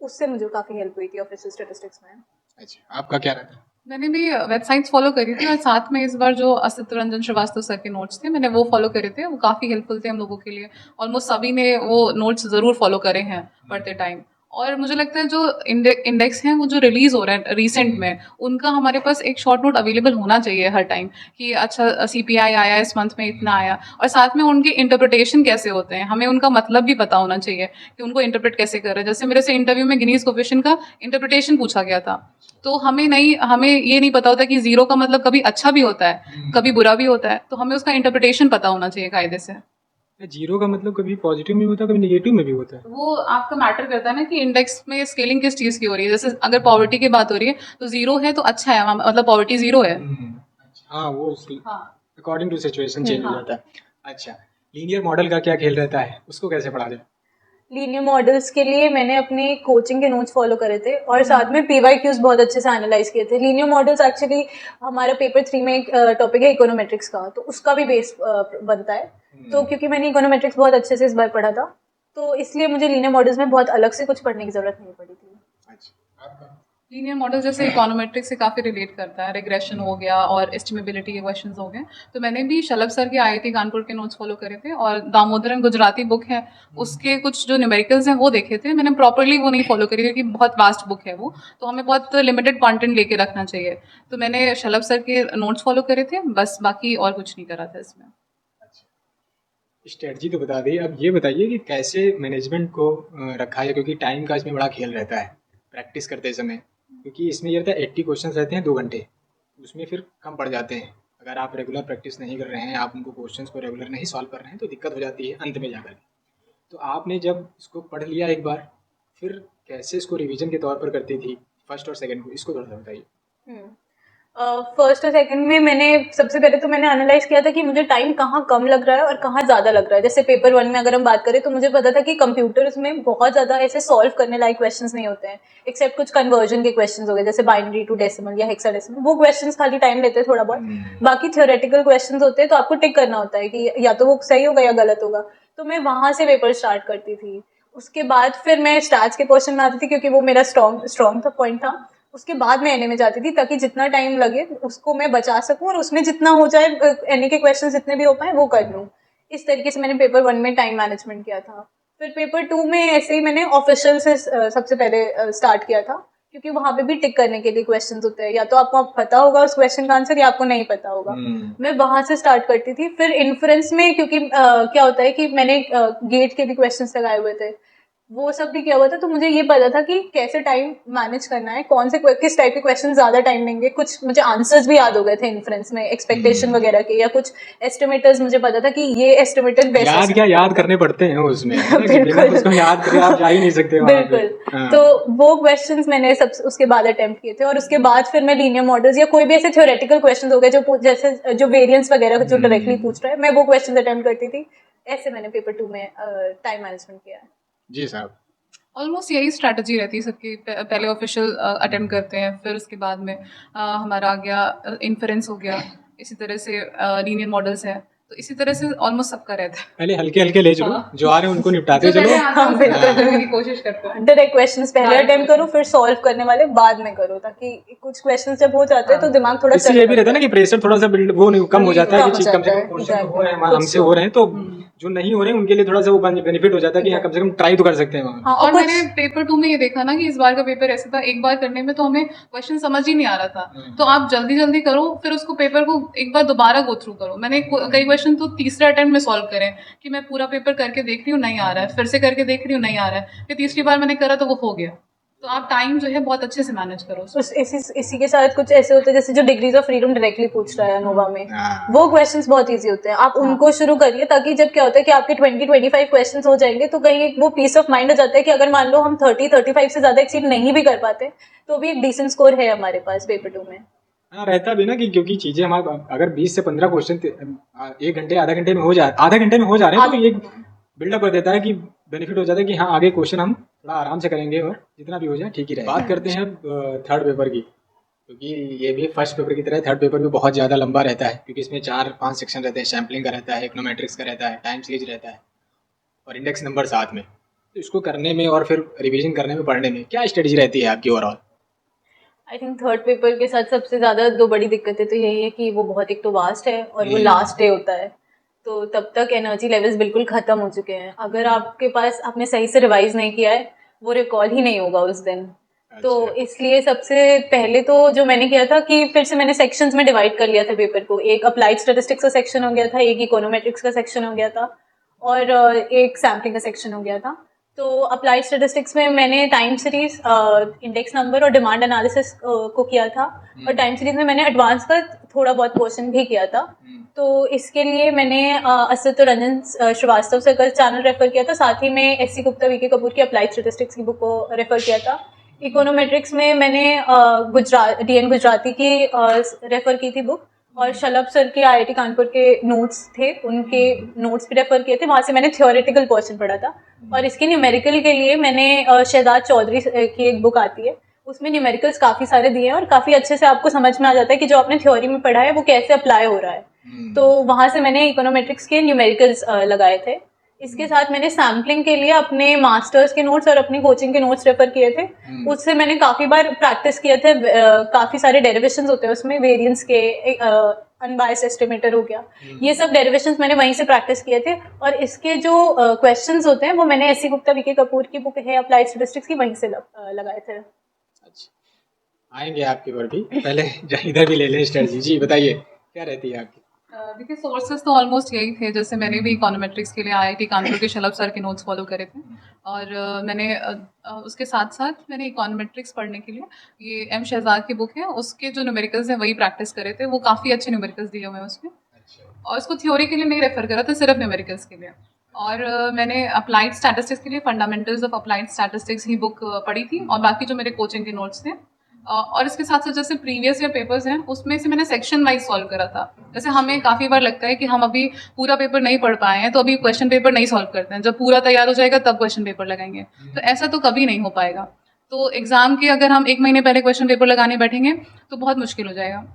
उससे मुझे काफी हेल्प हुई थी ऑफिशियल स्टैटिस्टिक्स में। अच्छा, आपका क्या रहता है? मैंने भी वेबसाइट्स फॉलो करी थी और साथ में इस बार जो असित रंजन श्रीवास्तव सर के नोट्स थे मैंने वो फॉलो करे थे। वो काफ़ी हेल्पफुल थे हम लोगों के लिए। ऑलमोस्ट सभी ने वो नोट्स ज़रूर फॉलो करे हैं पढ़ते टाइम। और मुझे लगता है जो इंडेक्स हैं वो जो रिलीज हो रहे हैं रिसेंट में, उनका हमारे पास एक शॉर्ट नोट अवेलेबल होना चाहिए हर टाइम कि अच्छा CPI आया इस मंथ में इतना आया, और साथ में उनके इंटरप्रिटेशन कैसे होते हैं हमें उनका मतलब भी पता होना चाहिए कि उनको इंटरप्रेट कैसे कर रहे हैं। जैसे मेरे से इंटरव्यू में गिनीज कोफिशिएंट का इंटरप्रिटेशन पूछा गया था, तो हमें ये नहीं पता होता कि जीरो का मतलब कभी अच्छा भी होता है कभी बुरा भी होता है, तो हमें उसका इंटरप्रिटेशन पता होना चाहिए कायदे से। जीरो का मतलब कभी पॉजिटिव में भी होता है, कभी नेगेटिव में भी होता है। वो आपका मैटर करता है ना कि इंडेक्स में स्केलिंग किस चीज की हो रही है। जैसे अगर पॉवर्टी की बात हो रही है तो जीरो है तो अच्छा है, मतलब पॉवर्टी जीरो है। हाँ, वो हाँ अकॉर्डिंग टू सिचुएशन चेंज हो हाँ। जाता है। अच्छा, लीनियर मॉडल का क्या खेल रहता है, उसको कैसे पढ़ा जाए? लीनियर मॉडल्स के लिए मैंने अपने कोचिंग के नोट्स फॉलो करे थे और साथ में PYQs बहुत अच्छे से एनालाइज किए थे। लीनियर मॉडल्स एक्चुअली हमारा पेपर 3 में एक टॉपिक है इकोनोमेट्रिक्स का, तो उसका भी बेस बनता है। तो क्योंकि मैंने इकोनोमेट्रिक्स बहुत अच्छे से इस बार पढ़ा था, तो इसलिए मुझे लीनियर मॉडल्स में बहुत अलग से कुछ पढ़ने की जरूरत नहीं पड़ी थी। अच्छा, आपका? लीनियर मॉडल जैसे इकोनोमेट्रिक्स से काफ़ी रिलेट करता है, रिग्रेशन हो गया और एस्टिमेबिलिटी के क्वेश्चन हो गए। तो मैंने भी शलभ सर के IIT कानपुर के नोट्स फॉलो करे थे, और दामोदरन गुजराती बुक है उसके कुछ जो न्यूमेरिकल्स हैं वो देखे थे। मैंने प्रॉपरली वो नहीं फॉलो करी क्योंकि बहुत वास्ट बुक है वो, तो हमें बहुत लिमिटेड कंटेंट लेके रखना चाहिए। तो मैंने शलभ सर के नोट्स फॉलो करे थे बस, बाकी और कुछ नहीं करा था इसमें। स्ट्रेटजी तो बता दी, अब ये बताइए कि कैसे मैनेजमेंट को रखा है, क्योंकि टाइम का इसमें बड़ा खेल रहता है प्रैक्टिस करते समय। क्योंकि इसमें ये रहता है 80 क्वेश्चन रहते हैं 2 घंटे, उसमें फिर कम पड़ जाते हैं। अगर आप रेगुलर प्रैक्टिस नहीं कर रहे हैं, आप उनको क्वेश्चंस को रेगुलर नहीं सॉल्व कर रहे हैं, तो दिक्कत हो जाती है अंत में जाकर। तो आपने जब इसको पढ़ लिया एक बार, फिर कैसे इसको रिवीजन के तौर पर करती थी फर्स्ट और सेकंड को, इसको थोड़ा सा बताइए। फर्स्ट और सेकंड में मैंने सबसे पहले तो मैंने एनालाइज किया था कि मुझे टाइम कहाँ कम लग रहा है और कहाँ ज़्यादा लग रहा है। जैसे पेपर 1 में अगर हम बात करें तो मुझे पता था कि कंप्यूटर्स में बहुत ज़्यादा ऐसे सॉल्व करने लायक क्वेश्चंस नहीं होते हैं, एक्सेप्ट कुछ कन्वर्जन के क्वेश्चंस हो गए जैसे बाइनरी टू डेसिमल या हेक्साडेसिमल। वो क्वेश्चंस खाली टाइम लेते हैं थोड़ा बहुत, बाकी थियोरेटिकल क्वेश्चंस होते हैं तो आपको टिक करना होता है कि या तो वो सही होगा या गलत होगा। तो मैं वहाँ से पेपर स्टार्ट करती थी। उसके बाद फिर मैं स्टैट्स के क्वेश्चन में आती थी क्योंकि वो मेरा स्ट्रॉन्ग था, पॉइंट था। उसके बाद मैं NA में जाती थी ताकि जितना टाइम लगे उसको मैं बचा सकूं और उसमें जितना हो जाए NA के क्वेश्चन जितने भी हो पाए वो कर लूं। इस तरीके से मैंने पेपर 1 में टाइम मैनेजमेंट किया था। फिर पेपर 2 में ऐसे ही मैंने ऑफिशियल से सबसे पहले स्टार्ट किया था, क्योंकि वहाँ पे भी टिक करने के लिए क्वेश्चन होते हैं, या तो आपको पता होगा उस क्वेश्चन का आंसर या आपको नहीं पता होगा। मैं वहां से स्टार्ट करती थी। फिर इन्फ्रेंस में क्योंकि क्या होता है कि मैंने गेट के भी क्वेश्चन लगाए हुए थे, वो सब भी किया हुआ था, तो मुझे ये पता था कि कैसे टाइम मैनेज करना है, कौन से किस टाइप के क्वेश्चन ज्यादा टाइम लेंगे। कुछ मुझे आंसर्स भी याद हो गए थे इन्फ्रेंस में, एक्सपेक्टेशन वगैरह के, या कुछ एस्टिमेटर्स मुझे पता था कि ये एस्टिमेटर बेस्ट याद क्या याद करने पड़ते हैं उसमें, है ना, कि बिना उसको याद करे आप जा ही नहीं सकते वहाँ पे। बिल्कुल। तो वो क्वेश्चंस मैंने सब उसके बाद अटेम्प्ट किए थे, और उसके बाद फिर मैं लीनियर मॉडल्स या कोई भी ऐसे थ्योरेटिकल क्वेश्चंस हो गए जो जैसे जो वेरिएंस वगैरह जो डायरेक्टली पूछ रहा है, मैं वो क्वेश्चंस अटेम्प्ट करती थी। ऐसे मैंने पेपर 2 में टाइम मैनेजमेंट किया है। जी साहब। ऑलमोस्ट यही स्ट्रैटेजी रहती है सबकी। पहले ऑफिशियल अटेम्प्ट करते हैं, फिर उसके बाद में हमारा आ गया इन्फरेंस हो गया, इसी तरह से लीनियर मॉडल्स है, तो इसी तरह से ऑलमोस्ट सबका रहता है। पहले हल्के हल्के ले चलो, जो आ रहे हैं उनको निपटाते चलो। करने की कोशिश करते हैं। डायरेक्ट क्वेश्चंस पहले अटेम्प्ट करो, फिर सॉल्व करने वाले बाद में करो, ताकि कुछ क्वेश्चंस जब हो जाते हैं तो दिमाग थोड़ा इससे ये भी रहता है ना कि प्रेशर थोड़ा सा बिल्ड वो नहीं कम हो जाता है कि कम से कम क्वेश्चन हो रहे हैं हमसे हो रहे हैं, तो जो नहीं हो रहे हैं उनके लिए थोड़ा सा वो बेनिफिट हो जाता है कि हाँ कम से कम ट्राई तो कर सकते हैं वहाँ। हाँ, और मैंने पेपर 2 में ये देखा ना कि इस बार का पेपर ऐसा था, एक बार करने में तो हमें क्वेश्चन समझ ही नहीं आ रहा था, तो आप जल्दी जल्दी करो, फिर उसको पेपर को एक बार दोबारा गो थ्रू करो। मैंने कई क्वेश्चन तो तीसरे अटेम्प्ट में सॉल्व करें कि मैं पूरा पेपर करके देख रही हूँ नहीं आ रहा है, फिर से करके देख रही हूँ नहीं आ रहा है, फिर तीसरी बार मैंने करा तो वो हो गया। तो आप टाइम जो है बहुत अच्छे से मैनेज करो। इसी के साथ कुछ ऐसे होते हैं जैसे जो डिग्रीज ऑफ फ्रीडम डायरेक्टली पूछ रहा है नोवा में, हाँ। वो क्वेश्चंस बहुत इजी होते हैं, आप उनको शुरू करिए, ताकि जब क्या होता है कि आपके 20-25 क्वेश्चंस हो जाएंगे तो कहीं वो पीस ऑफ माइंड हो जाता है कि अगर मान लो हम 30-35 से ज्यादा एक्सीड नहीं भी कर पाते तो भी एक डिसेंट स्कोर है हमारे पास पेपर 2 में। हाँ, रहता भी ना कि क्योंकि चीजें हमारे अगर 20 से 15 क्वेश्चन 1 घंटे आधा घंटे में हो जाए, आधे घंटे में हो जा रहे हैं तो ये बिल्डअप कर देता है कि बेनिफिट हो जाता है कि हाँ आगे क्वेश्चन हम थोड़ा आराम से करेंगे और जितना भी हो जाए ठीक ही रहेगा। बात करते हैं अब थर्ड पेपर की, क्योंकि ये भी फर्स्ट पेपर की तरह थर्ड पेपर भी बहुत ज़्यादा लंबा रहता है, क्योंकि इसमें 4-5 सेक्शन रहते हैं। सैम्पलिंग का रहता है, इकोनोमेट्रिक्स का रहता है, टाइम सीरीज रहता है और इंडेक्स नंबर साथ में। तो इसको करने में और फिर रिवीजन करने में, पढ़ने में क्या स्ट्रेटजी रहती है आपकी overall? I think third paper के साथ सबसे ज्यादा 2 बड़ी दिक्कतें तो यही है कि वो बहुत एक तो वास्ट है और वो लास्ट डे होता है, तो तब तक एनर्जी लेवल्स बिल्कुल खत्म हो चुके हैं। अगर आपके पास आपने सही से रिवाइज नहीं किया है वो रिकॉल ही नहीं होगा उस दिन। तो इसलिए सबसे पहले तो जो मैंने किया था कि फिर से मैंने सेक्शंस में डिवाइड कर लिया था पेपर को। एक अप्लाइड स्टैटिस्टिक्स का सेक्शन हो गया था, एक इकोनोमेट्रिक्स का सेक्शन हो गया था और एक सैम्पलिंग का सेक्शन हो गया था। तो अप्लाइड स्टैटिस्टिक्स में मैंने टाइम सीरीज, इंडेक्स नंबर और डिमांड एनालिसिस को किया था और टाइम सीरीज में मैंने एडवांस का थोड़ा बहुत पोर्शन भी किया था। तो इसके लिए मैंने असद और रंजन श्रीवास्तव सर का चैनल रेफर किया था, साथ ही में एस सी गुप्ता, वी के कपूर की अप्लाइड स्टैटिस्टिक्स की बुक को रेफर किया था। इकोनोमेट्रिक्स में मैंने DN गुजराती की रेफर की थी बुक, और शलभ सर के IIT कानपुर के नोट्स थे, उनके नोट्स भी रेफर किए थे। वहाँ से मैंने थ्योरेटिकल पोर्शन पढ़ा था। और इसके न्यूमेरिकल के लिए मैंने शहजाद चौधरी की एक बुक आती है, उसमें न्यूमेरिकल्स काफ़ी सारे दिए हैं और काफ़ी अच्छे से आपको समझ में आ जाता है कि जो आपने थ्योरी में पढ़ा है वो कैसे अप्लाई हो रहा है। तो वहाँ से मैंने इकोनोमेट्रिक्स के न्यूमेरिकल्स लगाए थे। इसके साथ मैंने सैम्पलिंग के लिए अपने मास्टर्स के नोट्स और अपनी कोचिंग के नोट्स रेफर किए थे। उससे मैंने काफ़ी बार प्रैक्टिस किए थे। काफ़ी सारे डेरिवेशंस होते हैं उसमें, वेरिएंस के, अनबायस्ड एस्टिमेटर हो गया, ये सब डेरिवेशंस मैंने वहीं से प्रैक्टिस किए थे। और इसके जो क्वेश्चंस होते हैं वो मैंने एस सी गुप्ता, वी के कपूर की बुक है अप्लाइड स्टैटिस्टिक्स की, वहीं से लगाए थे। अच्छा, आएंगे आपके पर भी, पहले इधर भी ले लें स्ट्रेटजी। जी बताइए क्या रहती है आपकी? देखिए सोर्सेज तो ऑलमोस्ट यही थे, जैसे मैंने भी इकोनोमेट्रिक्स के लिए IIT कानपुर के शलभ सर के नोट्स फॉलो करे थे और मैंने उसके साथ साथ मैंने इकोनोमेट्रिक्स पढ़ने के लिए ये M शहजाद की बुक है, उसके जो न्यूमेरिकल्स हैं वही प्रैक्टिस करे थे। वो काफ़ी अच्छे न्यूमेरिकल्स दिए हुए हैं उसमें, और उसको थ्योरी के लिए नहीं रेफर करा था, सिर्फ न्यूमेरिकल्स के लिए। और मैंने अप्लाइड स्टैटिस्टिक्स के लिए fundamentals of applied statistics he book पढ़ी थी, और बाकी जो मेरे कोचिंग के नोट्स थे। और इसके साथ साथ जैसे प्रीवियस ईयर पेपर्स हैं उसमें से मैंने सेक्शन वाइज सॉल्व करा था। जैसे हमें काफ़ी बार लगता है कि हम अभी पूरा पेपर नहीं पढ़ पाए हैं तो अभी क्वेश्चन पेपर नहीं सॉल्व करते हैं, जब पूरा तैयार हो जाएगा तब क्वेश्चन पेपर लगाएंगे, तो ऐसा तो कभी नहीं हो पाएगा। तो एग्जाम के अगर हम 1 महीने पहले क्वेश्चन पेपर लगाने बैठेंगे तो बहुत मुश्किल हो जाएगा।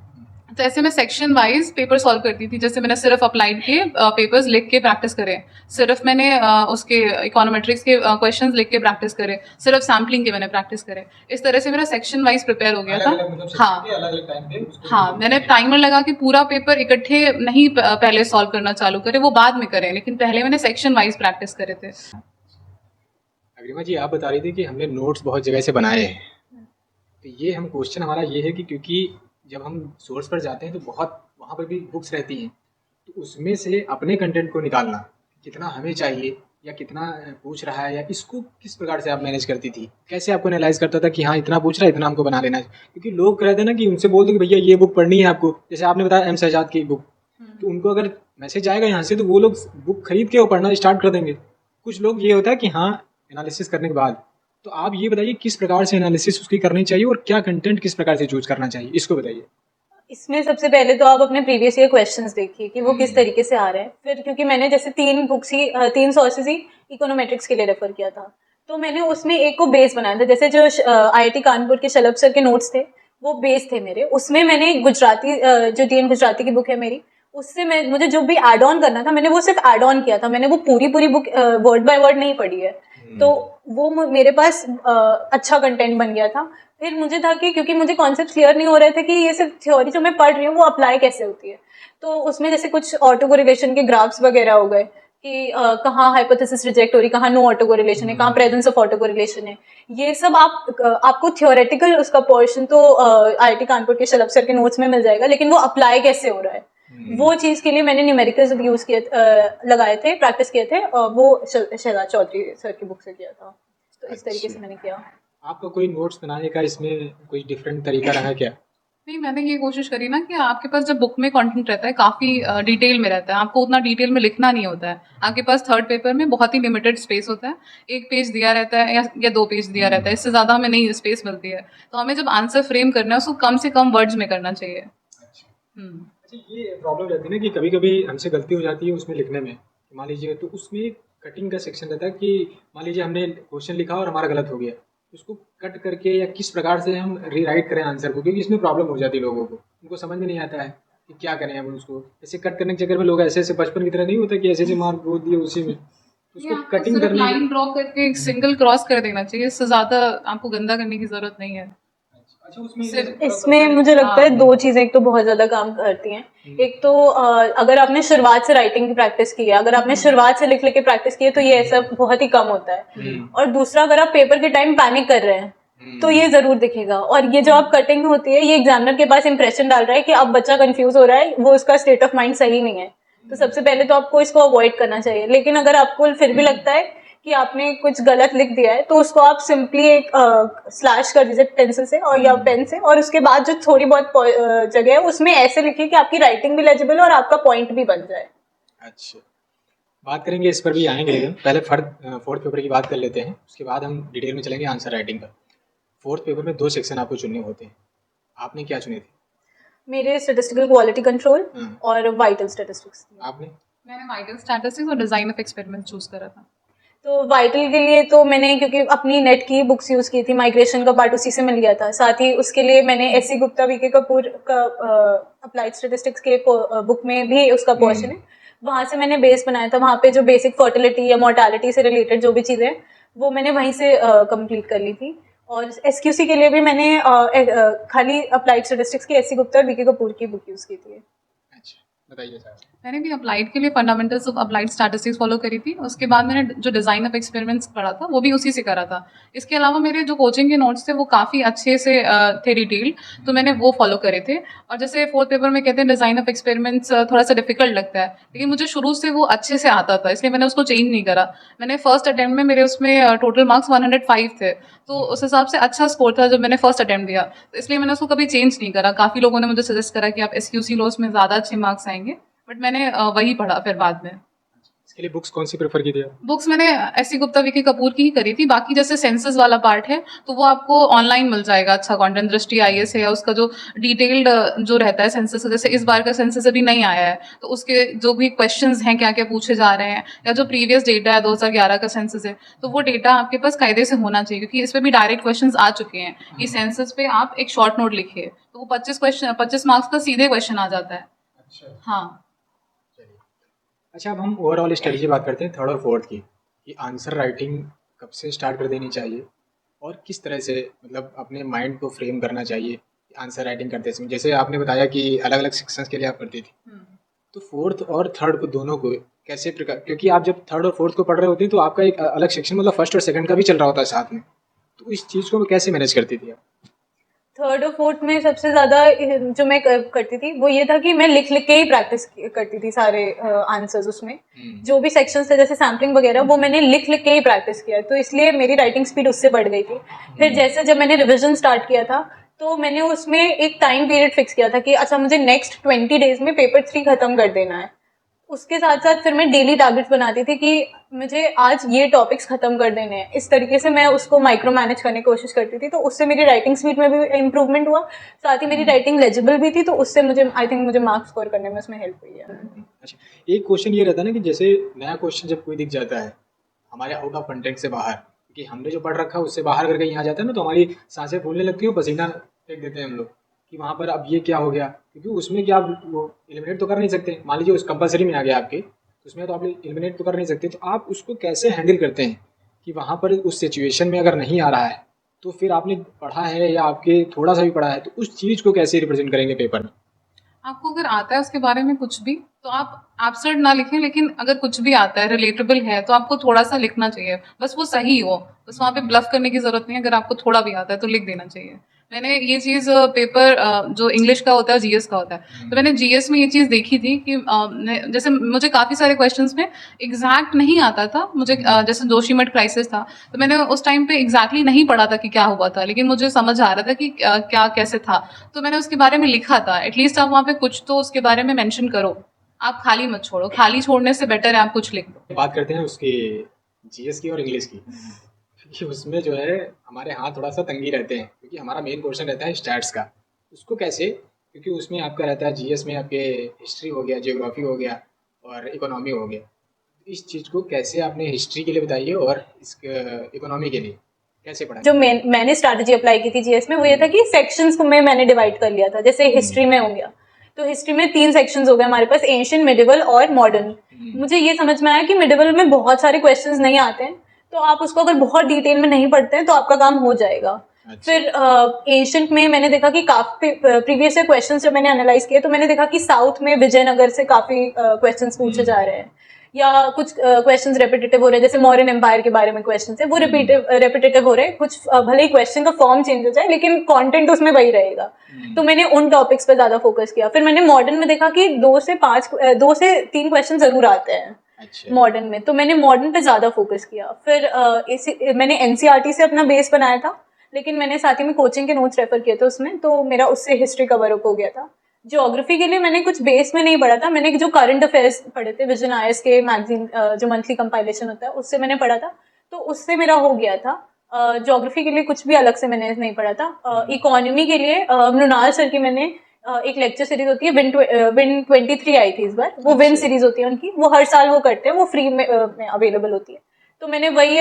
तो ऐसे मैं सेक्शन वाइज पेपर सॉल्व करती थी। जैसे मैंने सिर्फ अप्लाइड के पेपर्स लिख के प्रैक्टिस करे, सिर्फ मैंने उसके इकोनोमेट्रिक्स के क्वेश्चंस लिख के प्रैक्टिस करे, सिर्फ सैम्पलिंग के मैंने प्रैक्टिस करे। इस तरह से मेरा सेक्शन वाइज प्रिपेयर हो गया था। हाँ, मैंने टाइमर लगा के पूरा पेपर इकट्ठे नहीं पहले सॉल्व करना चालू करे, वो बाद में करें, लेकिन पहले मैंने सेक्शन वाइज प्रैक्टिस करे थे। अग्रिमा जी, आप बता रही थी कि हमने नोट्स बहुत जगह से बनाए हैं, तो ये हम क्वेश्चन हमारा ये है कि क्योंकि जब हम सोर्स पर जाते हैं तो बहुत वहाँ पर भी बुक्स रहती हैं, तो उसमें से अपने कंटेंट को निकालना, कितना हमें चाहिए या कितना पूछ रहा है, या इसको किस प्रकार से आप मैनेज करती थी? कैसे आपको एनालाइज करता था कि हाँ इतना पूछ रहा है, इतना हमको बना लेना है? क्योंकि लोग कहते हैं ना कि उनसे बोल दो कि भैया ये बुक पढ़नी है आपको, जैसे आपने बताया M शहजाद की बुक, तो उनको अगर मैसेज आएगा यहाँ से तो वो लोग बुक खरीद के वो पढ़ना स्टार्ट कर देंगे। कुछ लोग ये होता है कि हाँ एनालिसिस करने के बाद, तो आप ये बताइए किस प्रकार से एनालिसिस उसकी करनी चाहिए और क्या कंटेंट किस प्रकार से चूज करना चाहिए, इसको बताइए। इसमें सबसे पहले तो आप अपने प्रीवियस ईयर क्वेश्चंस देखिए कि वो किस तरीके से आ रहे हैं। फिर क्योंकि मैंने जैसे 3 सोर्सेज ही इकोनोमेट्रिक्स के लिए रेफर किया था, तो मैंने उसमें एक को बेस बनाया था। जैसे जो IIT कानपुर के शलभ सर के नोट्स थे वो बेस थे मेरे, उसमें मैंने गुजराती, जो DN गुजराती की बुक है मेरी, उससे मुझे जो भी एड ऑन करना था मैंने वो सिर्फ एड ऑन किया था, मैंने वो पूरी बुक वर्ड बाय वर्ड नहीं पढ़ी है। तो वो मेरे पास अच्छा कंटेंट बन गया था। फिर मुझे था कि क्योंकि मुझे कॉन्सेप्ट क्लियर नहीं हो रहे थे कि ये सिर्फ थ्योरी जो मैं पढ़ रही हूँ वो अप्लाई कैसे होती है, तो उसमें जैसे कुछ ऑटो कोरिलेशन के ग्राफ्स वगैरह हो गए कि कहाँ हाइपोथेसिस रिजेक्ट हो रही, कहाँ नो ऑटो कोरिलेशन है, कहाँ प्रेजेंस ऑफ ऑटो कोरिलेशन है। ये सब आपको थ्योरेटिकल उसका पोर्शन तो IIT कानपुर के शलभ सर के नोट्स में मिल जाएगा, लेकिन वो अप्लाई कैसे हो रहा है वो चीज के लिए मैंने न्यूमेरिकल्स यूज किए, लगाए थे, प्रैक्टिस किए थे, और वो शहजाद चौधरी सर की बुक से किया था। तो इस तरीके से मैंने किया। आपका कोई नोट्स बनाने का इसमें कोई डिफरेंट तरीका रहा है क्या? नहीं, मैंने ये कोशिश करी ना कि आपके पास जब बुक में कंटेंट रहता है काफ़ी डिटेल में रहता है, आपको उतना डिटेल में लिखना नहीं होता है। आपके पास थर्ड पेपर में बहुत ही लिमिटेड स्पेस होता है, 1 पेज दिया रहता है या 2 पेज दिया रहता है, इससे ज़्यादा हमें नहीं स्पेस मिलती है। तो हमें जब आंसर फ्रेम करना है उसको कम से कम वर्ड्स में करना चाहिए। अच्छा। हुँ। अच्छा, ये प्रॉब्लम रहती है ना कि कभी-कभी हमसे गलती हो जाती है उसमें लिखने में। मान लीजिए तो उसमें कटिंग का सेक्शन रहता है कि मान लीजिए हमने क्वेश्चन लिखा और हमारा गलत हो गया। उसको कट करके या किस प्रकार से हम रीराइट करें आंसर को, क्योंकि इसमें प्रॉब्लम हो जाती है लोगों को। उनको समझ में नहीं आता है कि क्या करें हम उसको। ऐसे कट करने के चक्कर में लोग ऐसे-ऐसे बचपन की तरह नहीं होता कि ऐसे-ऐसे मार्क बोल दिए उसी में। तो ये उसको आपको कटिंग सिर्फ करने लाइन ड्रॉ करके एक सिंगल क्रॉस कर देना चाहिए, इससे ज़्यादा आपको गंदा करने की ज़रूरत नहीं है। अच्छा, उसमें सिर्फ फ़र्क पड़ता इसमें है। मुझे लगता है हाँ। 2 चीज़ें एक तो बहुत ज़्यादा काम करती हैं। एक तो अगर आपने शुरुआत से राइटिंग की प्रैक्टिस की है, अगर आपने शुरुआत से लिख-लिख के प्रैक्टिस की है, तो ये ऐसा बहुत ही कम होता है। और दूसरा, अगर आप पेपर के टाइम पैनिक कर रहे हैं, तो ये ज़रूर दिखेगा। और ये जो आप कटिंग होती है, ये एग्जामिनर के पास इंप्रेशन डाल रहा है कि अब बच्चा कंफ्यूज हो रहा है, वो उसका स्टेट ऑफ माइंड सही नहीं है। तो सबसे पहले तो आपको इसको अवॉइड करना चाहिए। लेकिन अगर आपको फिर भी लगता है कि आपने कुछ गलत लिख दिया है, तो उसको आप सिंपली एक स्लैश कर दीजिए पेंसिल से और या पेन से, और उसके बाद जो थोड़ी बहुत जगह है उसमें ऐसे लिखिए कि आपकी राइटिंग भी लेजिबल हो और आपका पॉइंट भी बन जाए। अच्छा, बात करेंगे, इस पर भी आएँगे, लेकिन पहले फोर्थ पेपर की बात कर लेते हैं, उसके बाद हम डिटेल में चलेंगे आंसर राइटिंग पर। फोर्थ पेपर में 2 सेक्शन आपको चुनने होते हैं। आपने क्या चुने थे? मेरे स्टैटिस्टिकल क्वालिटी कंट्रोल हाँ। और वाइटल स्टैटिस्टिक्स। आपने? मैंने वाइटल स्टैटिस्टिक्स और डिज़ाइन ऑफ एक्सपेरिमेंट्स चूज़ करा था। तो वाइटल के लिए तो मैंने, क्योंकि अपनी नेट की बुक्स यूज़ की थी, माइग्रेशन का पार्ट उसी से मिल गया था। साथ ही उसके लिए मैंने एस.सी. गुप्ता, वी.के. कपूर का अप्लाइड स्टैटिस्टिक्स के बुक में भी उसका पोर्शन है। वहाँ से मैंने बेस बनाया था। वहाँ पे जो बेसिक फर्टिलिटी या मोर्टालिटी से रिलेटेड जो भी चीज़ें हैं, वो मैंने वहीं से कंप्लीट कर ली थी। और एसक्यूसी के लिए भी मैंने खाली अप्लाइड स्टैटिस्टिक्स की एस.सी. गुप्ता और वी.के. कपूर की बुक यूज़ की थी। अच्छा, बताइए सर। मैंने भी अप्लाइड के लिए fundamentals of applied statistics follow करी थी। उसके बाद मैंने जो डिज़ाइन ऑफ एक्सपेरिमेंट्स पढ़ा था वो भी उसी से करा था। इसके अलावा मेरे जो कोचिंग के नोट्स थे वो काफ़ी अच्छे से थे डिटेल, तो मैंने वो फॉलो करे थे। और जैसे फोर्थ पेपर में कहते हैं डिज़ाइन ऑफ एक्सपेरिमेंट्स थोड़ा सा डिफिकल्ट लगता है, लेकिन मुझे शुरू से वो अच्छे से आता था, इसलिए मैंने उसको चेंज नहीं करा। मैंने फर्स्ट अटेम्प्ट में मेरे उसमें टोटल मार्क्स 105 थे, तो उस हिसाब से अच्छा स्कोर था जब मैंने फर्स्ट अटेम्प्ट दिया, तो इसलिए मैंने उसको कभी चेंज नहीं करा। काफ़ी लोगों ने मुझे सजेस्ट करा कि आप एसक्यूसी लो, उसमें ज़्यादा अच्छे मार्क्स आएंगे, बट मैंने वही पढ़ा फिर बाद में। इसके लिए बुक्स कौन सी प्रेफर की थी आप? बुक्स मैंने एस.सी. गुप्ता, वी.के. कपूर की ही करी थी। बाकी जैसे सेंसस वाला पार्ट है तो वो आपको ऑनलाइन मिल जाएगा अच्छा कंटेंट। दृष्टि आईएएस है, या उसका जो डिटेल्ड जो रहता है सेंसस, जैसे इस बार का सेंसस अभी नहीं आया है, तो उसके जो भी क्वेश्चंस हैं, क्या क्या पूछे जा रहे हैं, या जो प्रीवियस डेटा है 2011 का सेंसस है, तो वो डेटा आपके पास कायदे से होना चाहिए, क्योंकि इस पे भी डायरेक्ट क्वेश्चंस आ चुके हैं कि सेंसस पे आप एक शॉर्ट नोट लिखिए, तो वो 25 मार्क्स का सीधे क्वेश्चन आ जाता है। अच्छा, हाँ। चलिए। अच्छा, अब हम ओवरऑल स्ट्रेटजी बात करते हैं थर्ड और फोर्थ की, कि आंसर राइटिंग कब से स्टार्ट कर देनी चाहिए और किस तरह से मतलब अपने माइंड को फ्रेम करना चाहिए आंसर राइटिंग करते समय। जैसे आपने बताया कि अलग अलग सेक्शंस के लिए आप करती थी, तो फोर्थ और थर्ड को दोनों को कैसे प्रकार, क्योंकि आप जब थर्ड और फोर्थ को पढ़ रहे होते हैं तो आपका एक अलग सेक्शन मतलब फर्स्ट और सेकंड का भी चल रहा होता है साथ में, तो इस चीज़ को कैसे मैनेज करती थी आप? थर्ड और फोर्थ में सबसे ज़्यादा जो मैं करती थी वो ये था कि मैं लिख लिख के ही प्रैक्टिस करती थी सारे आंसर्स। उसमें जो भी सेक्शंस थे, जैसे सैम्पलिंग वगैरह, वो मैंने लिख लिख के ही प्रैक्टिस किया, तो इसलिए मेरी राइटिंग स्पीड उससे बढ़ गई थी। फिर जैसे जब मैंने रिविजन स्टार्ट किया था, तो मैंने उसमें एक टाइम पीरियड फिक्स किया था कि अच्छा, मुझे नेक्स्ट 20 डेज में पेपर 3 खत्म कर देना है। उसके साथ साथ फिर मैं डेली टारगेट्स बनाती थी कि मुझे आज ये टॉपिक्स खत्म कर देने हैं। इस तरीके से मैं उसको माइक्रो मैनेज करने की कोशिश करती थी, तो उससे मेरी राइटिंग स्पीड में भी इम्प्रूवमेंट हुआ, साथ ही मेरी राइटिंग लेजिबल भी थी, तो उससे मुझे आई थिंक मुझे मार्क्स स्कोर करने में उसमें हेल्प हुई है। अच्छा, एक क्वेश्चन ये रहता है ना कि जैसे नया क्वेश्चन जब कोई दिख जाता है हमारे आउट ऑफ कंटेंट से बाहर, क्योंकि हमने जो पढ़ रखा है उससे बाहर करके यहाँ जाता है ना, तो हमारी सांसें फूलने लगती है, पसीना फेंक देते हैं हम लोग कि वहाँ पर अब ये क्या हो गया, क्योंकि उसमें क्या आप वो एलिमिनेट तो कर नहीं सकते। मान लीजिए उस कंपलसरी में आ गया आपके, तो उसमें तो आप एलिमिनेट तो कर नहीं सकते, तो आप उसको कैसे हैंडल करते हैं कि वहाँ पर उस सिचुएशन में अगर नहीं आ रहा है तो फिर आपने पढ़ा है या आपके थोड़ा सा भी पढ़ा है, तो उस चीज़ को कैसे रिप्रेजेंट करेंगे पेपर में? आपको अगर आता है उसके बारे में कुछ भी, तो आप एब्सर्ड ना लिखें, लेकिन अगर कुछ भी आता है, रिलेटेबल है, तो आपको थोड़ा सा लिखना चाहिए, बस वो सही हो। बस वहाँ पे ब्लफ करने की जरूरत नहीं है, अगर आपको थोड़ा भी आता है तो लिख देना चाहिए। मैंने ये चीज़ पेपर जो इंग्लिश का होता है जीएस का होता है, तो मैंने जीएस में ये चीज़ देखी थी कि जैसे मुझे काफ़ी सारे क्वेश्चंस में एग्जैक्ट नहीं आता था मुझे, जैसे जोशीमठ क्राइसिस था तो मैंने उस टाइम पे एग्जैक्टली नहीं पढ़ा था कि क्या हुआ था, लेकिन मुझे समझ आ रहा था कि क्या कैसे था, तो मैंने उसके बारे में लिखा था। एटलीस्ट आप वहाँ पे कुछ तो उसके बारे में मेंशन करो, आप खाली मत छोड़ो, खाली छोड़ने से बेटर है आप कुछ लिख दो। बात करते हैं उसकी जीएस की और इंग्लिश की, क्योंकि उसमें जो है हमारे हाथ थोड़ा सा तंगी रहते हैं, क्योंकि हमारा मेन क्वेश्चन रहता है स्टैट्स का। उसको कैसे, क्योंकि उसमें आपका रहता है जीएस में आपके हिस्ट्री हो गया, जियोग्राफी हो गया और इकोनॉमी हो गया। इस चीज़ को कैसे आपने हिस्ट्री के लिए बताइए और इस इकोनॉमी के लिए कैसे पढ़ा? जो मैंने स्ट्रैटेजी अप्लाई की थी जीएस में वो ये था कि सेक्शंस को मैंने डिवाइड कर लिया था। जैसे हिस्ट्री में हो गया तो हिस्ट्री में 3 सेक्शंस हो गए हमारे पास, एंशिएंट, मिडिवल और मॉडर्न। मुझे ये समझ में आया कि मिडिवल में बहुत सारे क्वेश्चंस नहीं आते हैं, तो आप उसको अगर बहुत डिटेल में नहीं पढ़ते हैं तो आपका काम हो जाएगा। अच्छा। फिर एंशिएंट में मैंने देखा कि काफी प्रीवियस ईयर क्वेश्चंस जब मैंने एनालाइज किए तो मैंने देखा कि साउथ में विजयनगर से काफी क्वेश्चंस पूछे जा रहे हैं, या कुछ क्वेश्चंस रेपिटेटिव हो रहे हैं। जैसे मौर्यन एम्पायर के बारे में क्वेश्चंस है वो रेपिटेटिव हो रहे हैं। कुछ भले ही क्वेश्चन का फॉर्म चेंज हो जाए लेकिन कंटेंट उसमें वही रहेगा, तो मैंने उन टॉपिक्स पे ज्यादा फोकस किया। फिर मैंने मॉडर्न में देखा कि 2 से 3 क्वेश्चन जरूर आते हैं मॉडर्न में, तो मैंने मॉडर्न पे ज्यादा फोकस किया। फिर मैंने एनसीईआरटी से अपना बेस बनाया था, लेकिन मैंने साथ ही में कोचिंग के नोट्स रेफर किए थे उसमें, तो मेरा उससे हिस्ट्री कवर अप हो गया था। ज्योग्राफी के लिए मैंने कुछ बेस में नहीं पढ़ा था, मैंने जो करंट अफेयर्स पढ़े थे विजन आईएएस के मैगजीन जो मंथली कंपाइलेशन होता है उससे मैंने पढ़ा था, तो उससे मेरा हो गया था। ज्योग्राफी के लिए कुछ भी अलग से मैंने नहीं पढ़ा था। इकोनॉमी के लिए मृणाल सर की मैंने एक लेक्चर सीरीज होती है विन 23 आई थी इस बार, वो विन सीरीज होती है उनकी, वो हर साल वो करते हैं, वो फ्री में अवेलेबल होती है, तो मैंने वही